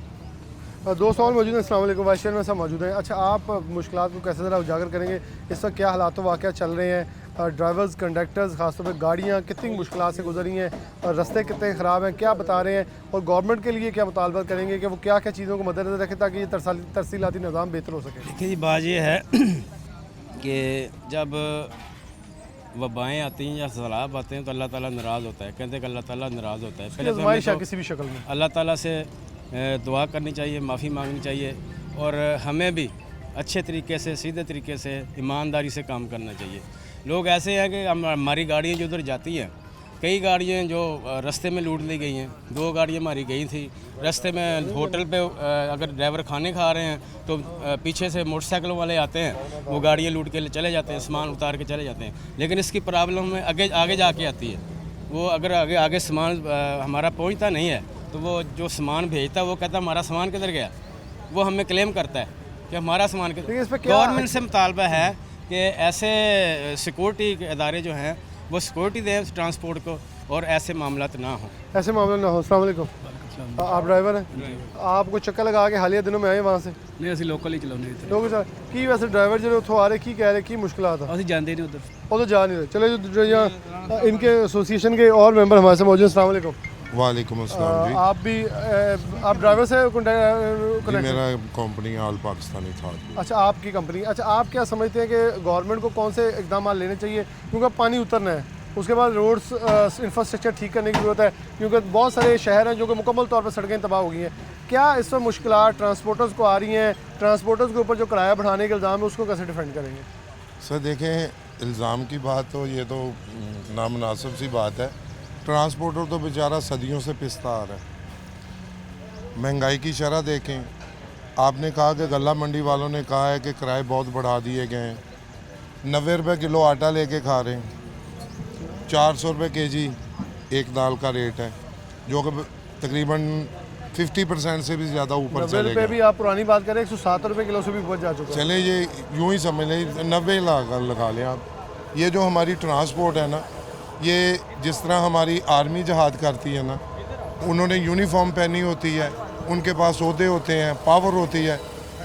2 सवाल मौजूद हैं। अस्सलाम वालेकुम, वाइस चेयरमैन साहब मौजूद हैं। अच्छा, आप मुश्किलात को कैसे ज़रा उजागर करेंगे? इस वक्त क्या हालात वाक़या चल रहे हैं? ड्राइवर्स, कंडक्टर्स, खासतौर पर गाड़ियाँ कितनी मुश्किलात से गुजरी हैं और रास्ते कितने ख़राब हैं, क्या बता रहे हैं? और गवर्नमेंट के लिए क्या मुतालबा करेंगे कि वो क्या क्या चीज़ों को मद्देनज़र रखें ताकि ये तरसीलाती निज़ाम बेहतर हो सके? देखिए जी, बात ये है कि जब वबाएँ आती हैं या सैलाब आते हैं तो अल्लाह ताला नाराज़ होता है, कहते हैं कि अल्लाह ताला नाराज़ होता है। पहले तो किसी भी शक्ल में अल्लाह ताला से दुआ करनी चाहिए, माफ़ी मांगनी चाहिए, और हमें भी अच्छे तरीके से, सीधे तरीके से, ईमानदारी से काम करना चाहिए। लोग ऐसे हैं कि हमारी गाड़ियाँ जो उधर जाती हैं, कई गाड़ियाँ जो रास्ते में लूट ली गई हैं। 2 गाड़ियाँ हमारी गई थी रास्ते में, होटल पे अगर ड्राइवर खाने खा रहे हैं तो पीछे से मोटरसाइकिलों वाले आते हैं, वो गाड़ियाँ लूट के चले जाते हैं, सामान उतार के चले जाते हैं। लेकिन इसकी प्रॉब्लम में आगे जाके आती है। वो अगर आगे सामान हमारा पहुँचता नहीं है तो वो जो सामान भेजता है वो कहता है हमारा सामान किधर गया, वो हमें क्लेम करता है। कि हमारा सामान लेकिन इस पे क्या गवर्नमेंट से मुतालबा है कि ऐसे सिक्योरिटी के इदारे जो हैं वो सिक्योरिटी दें ट्रांसपोर्ट को और ऐसे मामलात ना हों। ऐसे मामले ना हो। अस्सलाम वालेकुम। आप ड्राइवर हैं, आपको चक्कर लगा के हालिया दिनों में आए वहाँ से? नहीं असं लोकल ही चलाने थे लोग की वैसे ड्राइवर जो उतो आ रहे की कह रहे की मुश्किल आता असं जाते नहीं उधर वो तो जा नहीं रहे। चले जो यहाँ इनके एसोसिएशन के और मेंबर हमारे साथ मौजूद हैं। अस्सलाम वालेकुम। वालेकुम अस्सलाम जी। आप भी आप ड्राइवर से जी मेरा कंपनी ऑल पाकिस्तानी था। अच्छा आपकी कंपनी। अच्छा आप क्या समझते हैं कि गवर्नमेंट को कौन से इकदाम लेने चाहिए, क्योंकि पानी उतरना है, उसके बाद रोड्स इंफ्रास्ट्रक्चर ठीक करने की ज़रूरत है, क्योंकि बहुत सारे शहर हैं जो कि मुकम्मल तौर पर सड़कें तबाह हो गई हैं। क्या इस पर मुश्किलात ट्रांसपोर्टर्स को आ रही हैं? ट्रांसपोर्टर्स के ऊपर जो किराया बढ़ाने के इल्ज़ाम है उसको कैसे डिफेंड करेंगे? सर देखें, इल्ज़ाम की बात तो ये तो नामुनासिब सी बात है। ट्रांसपोर्टर तो बेचारा सदियों से पिसता आ रहा है। महंगाई की शरह देखें, आपने कहा कि गल्ला मंडी वालों ने कहा है कि किराए बहुत बढ़ा दिए गए हैं। 90 रुपये किलो आटा लेके खा रहे हैं, 400 रुपये केजी एक दाल का रेट है, जो कि तकरीबन 50% से भी ज़्यादा ऊपर चले गए। भी आप पुरानी बात करें 107 रुपये किलो से भी बहुत जा चुका है। चले ये यूँ ही समझ लें, 90 लगा लें आप। ये जो हमारी ट्रांसपोर्ट है ना, ये जिस तरह हमारी आर्मी जहाद करती है ना, उन्होंने यूनिफॉर्म पहनी होती है, उनके पास ओहदे होते हैं, पावर होती है।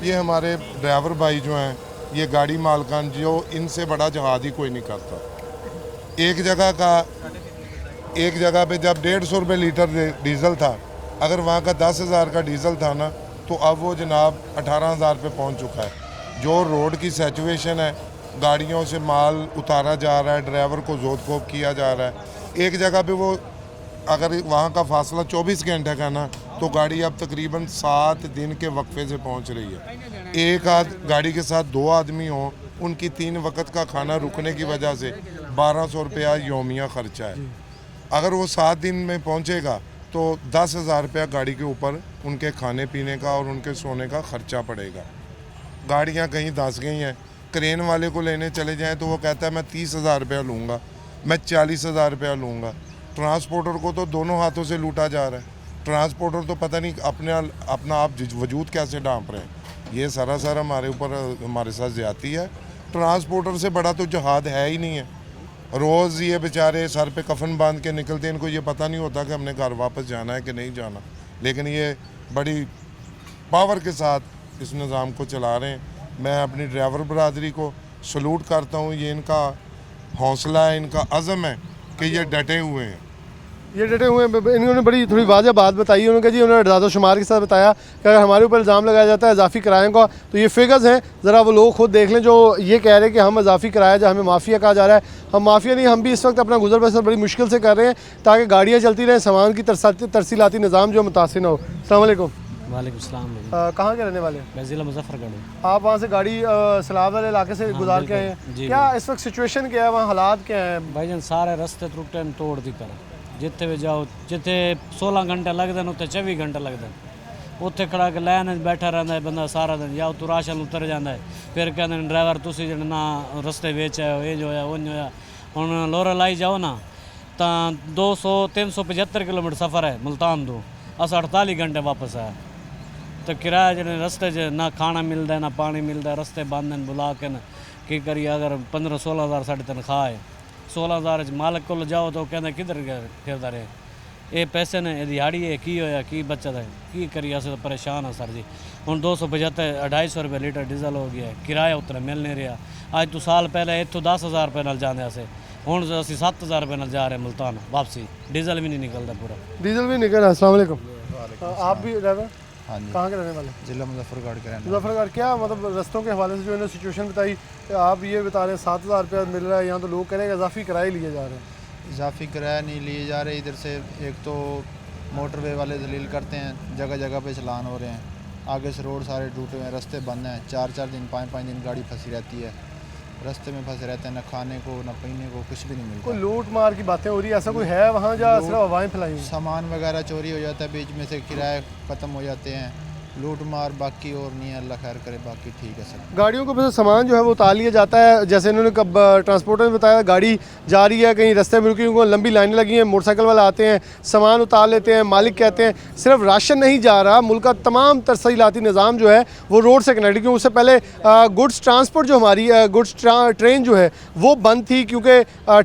ये हमारे ड्राइवर भाई जो हैं, ये गाड़ी मालकान, जो इनसे बड़ा जहाद ही कोई नहीं करता। एक जगह पे जब 150 रुपये लीटर डीज़ल था, अगर वहाँ का 10,000 का डीज़ल था ना, तो अब वो जनाब 18,000 पे पहुँच चुका है। जो रोड की सिचुएशन है, गाड़ियों से माल उतारा जा रहा है, ड्राइवर को जोत-खोप किया जा रहा है। एक जगह पे वो अगर वहाँ का फासला 24 घंटे का ना, तो गाड़ी अब तकरीबन 7 दिन के वक्फे से पहुँच रही है। एक गाड़ी के साथ 2 आदमी हों, उनकी 3 वक्त का खाना रुकने की वजह से 1200 रुपया योमिया ख़र्चा है। अगर वो 7 दिन में पहुँचेगा तो 10,000 रुपया गाड़ी के ऊपर उनके खाने पीने का और उनके सोने का ख़र्चा पड़ेगा। गाड़ियाँ कहीं धंस गई हैं, क्रेन वाले को लेने चले जाएं तो वो कहता है मैं 30,000 रुपया लूँगा, मैं 40,000 रुपया लूँगा। ट्रांसपोर्टर को तो दोनों हाथों से लूटा जा रहा है। ट्रांसपोर्टर तो पता नहीं अपना आप वजूद कैसे डांप रहे हैं। ये सरासर हमारे ऊपर हमारे साथ ज़्यादती है। ट्रांसपोर्टर से बड़ा तो जहाद है ही नहीं है। रोज़ ये बेचारे सर पे कफन बांध के निकलते हैं, इनको ये पता नहीं होता कि हमने घर वापस जाना है कि नहीं जाना, लेकिन ये बड़ी पावर के साथ इस निज़ाम को चला रहे हैं। मैं अपनी ड्राइवर बरादरी को सलूट करता हूँ। ये इनका हौसला है, इनका अज़म है कि ये डटे हुए हैं। ये डटे हुए हैं। इन्होंने बड़ी थोड़ी वाज़ह बात बताई। उन्होंने कहा जी, उन्होंने इज़ाद शुमार के साथ बताया कि अगर हमारे ऊपर इल्ज़ाम लगाया जाता है इजाफ़ी किरायों का, तो ये फिगर्स हैं, ज़रा वो लोग खुद देख लें जो ये कह रहे हैं कि हम इजाफ़ी किराया जो हमें माफिया कहा जा रहा है। हम माफिया नहीं, हम भी इस वक्त अपना गुजर बसर बड़ी मुश्किल से कर रहे हैं ताकि गाड़ियाँ चलती रहें, सामान की तरसीलाती निज़ाम जो मुतासिर ना हो। अस्सलाम वालेकुम। वालेकुम सलाम। कहाँ के रहने वाले हैं? मैं ज़िला मुजफ्फरगढ़। आप वहाँ से गाड़ी सलाब वाले इलाके से गुजार के आए हैं, क्या इस वक्त सिचुएशन क्या है वहाँ, हालात क्या हैं? भाईजान सारे रस्ते त्रुटे तोड़ दी कर, जिथे भी जाओ, जिथे 16 घंटे लगते हैं उत्थे 24 घंटे लगते हैं। उत्थे खड़ा के लाइन बैठा रहता है बंदा सारा दिन, या तू राशन उतर जाता है, फिर कहते हैं ड्राइवर तुसी जो ना रस्ते बेच आए, ये जो होया वो होया। हुण लोरा लाई जाओ ना तो 200-375 किलोमीटर सफ़र है मुल्तान तो, अस 48 घंटे वापस आया। तो किराया जो रस्ते च ना खाना मिलता है ना पानी मिलता है, रस्ते बंद हैं, बुला के ना की करिए। अगर 15-16 हज़ार साढ़े तनख्वाह है, 16 हज़ार मालक को जाओ तो कहते किधर फिरदा रहे, ये पैसे ने दिहाड़ी है की होया की बचत है की करिए। अस तो परेशान है सर जी। हूँ 275-250 रुपये लीटर डीजल हो गया है, किराया उतना मिल नहीं रहा। अज तो साल पहले इतों 10,000 रुपये नाल जाते असे, हूँ असी 7,000 रुपये नाल जा रहे मुल्तान वापसी, डीजल भी नहीं निकलता पूरा। डीजल भी निकल। अस्सलाम वालेकुम। आप भी ड्राइवर? हाँ जी। कहाँ के रहने वाले? जिला मुजफ्फरगढ़ के रहने। मुजफ्फरगढ़। क्या मतलब रस्तों के हवाले से जो इन्होंने सिचुएशन बताई, आप ये बता रहे हैं 7,000 रुपया मिल रहा है, यहाँ तो लोग कह रहे हैं इजाफी किराए लिए जा रहे हैं। इजाफी किराया नहीं लिए जा रहे इधर से। एक तो मोटरवे वाले दलील करते हैं, जगह जगह पे चलान हो रहे हैं, आगे से रोड सारे टूटे हुए हैं, रास्ते बंद हैं, 4-4 दिन 5-5 दिन गाड़ी फंसी रहती है, रास्ते में फंसे रहते हैं, ना खाने को ना पीने को कुछ भी नहीं मिलता। कोई लूट मार की बातें हो रही है, ऐसा कोई है वहाँ जहाँ सिर्फ हवाएं फैलाई? सामान वगैरह चोरी हो जाता है, बीच में से किराए ख़त्म हो जाते हैं, लूट मार बाकी और नहीं है, अल्लाह खैर करे, बाकी ठीक है सब। गाड़ियों को वैसे सामान जो है वो उतार लिया जाता है, जैसे इन्होंने कब ट्रांसपोर्टर ने बताया, गाड़ी जा रही है कहीं रास्ते में रुकी, उनको लंबी लाइनें लगी हैं, मोटरसाइकिल वाले आते हैं, सामान उतार लेते हैं, मालिक कहते हैं सिर्फ राशन नहीं जा रहा, मुल्क का तमाम तरसीलाती निज़ाम जो है वो रोड से कनेक्ट, क्योंकि उससे पहले गुड्स ट्रांसपोर्ट जो हमारी गुड्स ट्रेन जो है वो बंद थी, क्योंकि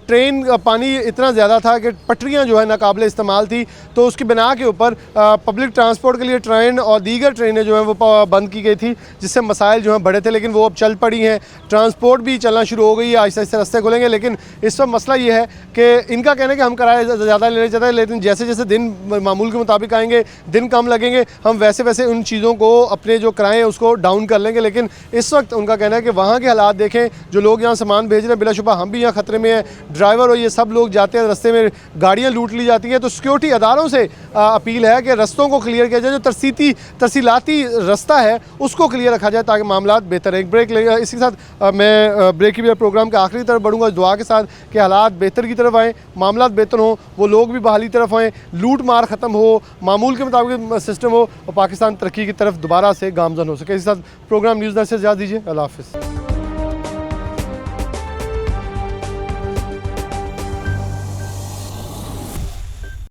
ट्रेन पानी इतना ज़्यादा था कि पटरियाँ जो है नाकाबिल इस्तेमाल थी, तो उसकी बिना के ऊपर पब्लिक ट्रांसपोर्ट के लिए ट्रेन और दीगर ट्रेनें जो हैं वो बंद की गई थी, जिससे मसाइल जो हैं बढ़े थे, लेकिन वो अब चल पड़ी हैं, ट्रांसपोर्ट भी चलना शुरू हो गई है, आहिस्ता आहिस्ता रास्ते खुलेंगे। लेकिन इस वक्त मसला ये है कि इनका कहना है कि हम किराए ज़्यादा लेने चाहते हैं, लेकिन जैसे जैसे दिन मामूल के मुताबिक आएंगे, दिन कम लगेंगे, हम वैसे वैसे उन चीज़ों को अपने जो किराए हैं उसको डाउन कर लेंगे। लेकिन इस वक्त उनका कहना है कि वहाँ के हालात देखें, जो लोग यहाँ सामान भेज रहे हैं, बिलाशुबा हम भी यहाँ ख़तरे में हैं, ड्राइवर और ये सब लोग जाते हैं, रास्ते में गाड़ियाँ लूट ली जाती हैं। तो सिक्योरिटी अदारों से अपील है कि रस्तों को क्लियर किया जाए, जो तरसीलाती रास्ता है उसको क्लियर रखा जाए ताकि मामला बेहतर है। एक ब्रेक लेगा, इसी के साथ मैं ब्रेक की प्रोग्राम के आखिरी तरफ बढ़ूंगा, दुआ के साथ कि हालात बेहतर की तरफ आएँ, मामला बेहतर हों, वो लोग भी बहाली तरफ आएँ, लूट मार ख़त्म हो, मामूल के मुताबिक सिस्टम हो और पाकिस्तान तरक्की की तरफ दोबारा से गामजन हो सके। इसी साथ प्रोग्राम न्यूज़ 10 से ज़्यादा दीजिए। अल्लाह हाफ़िज़।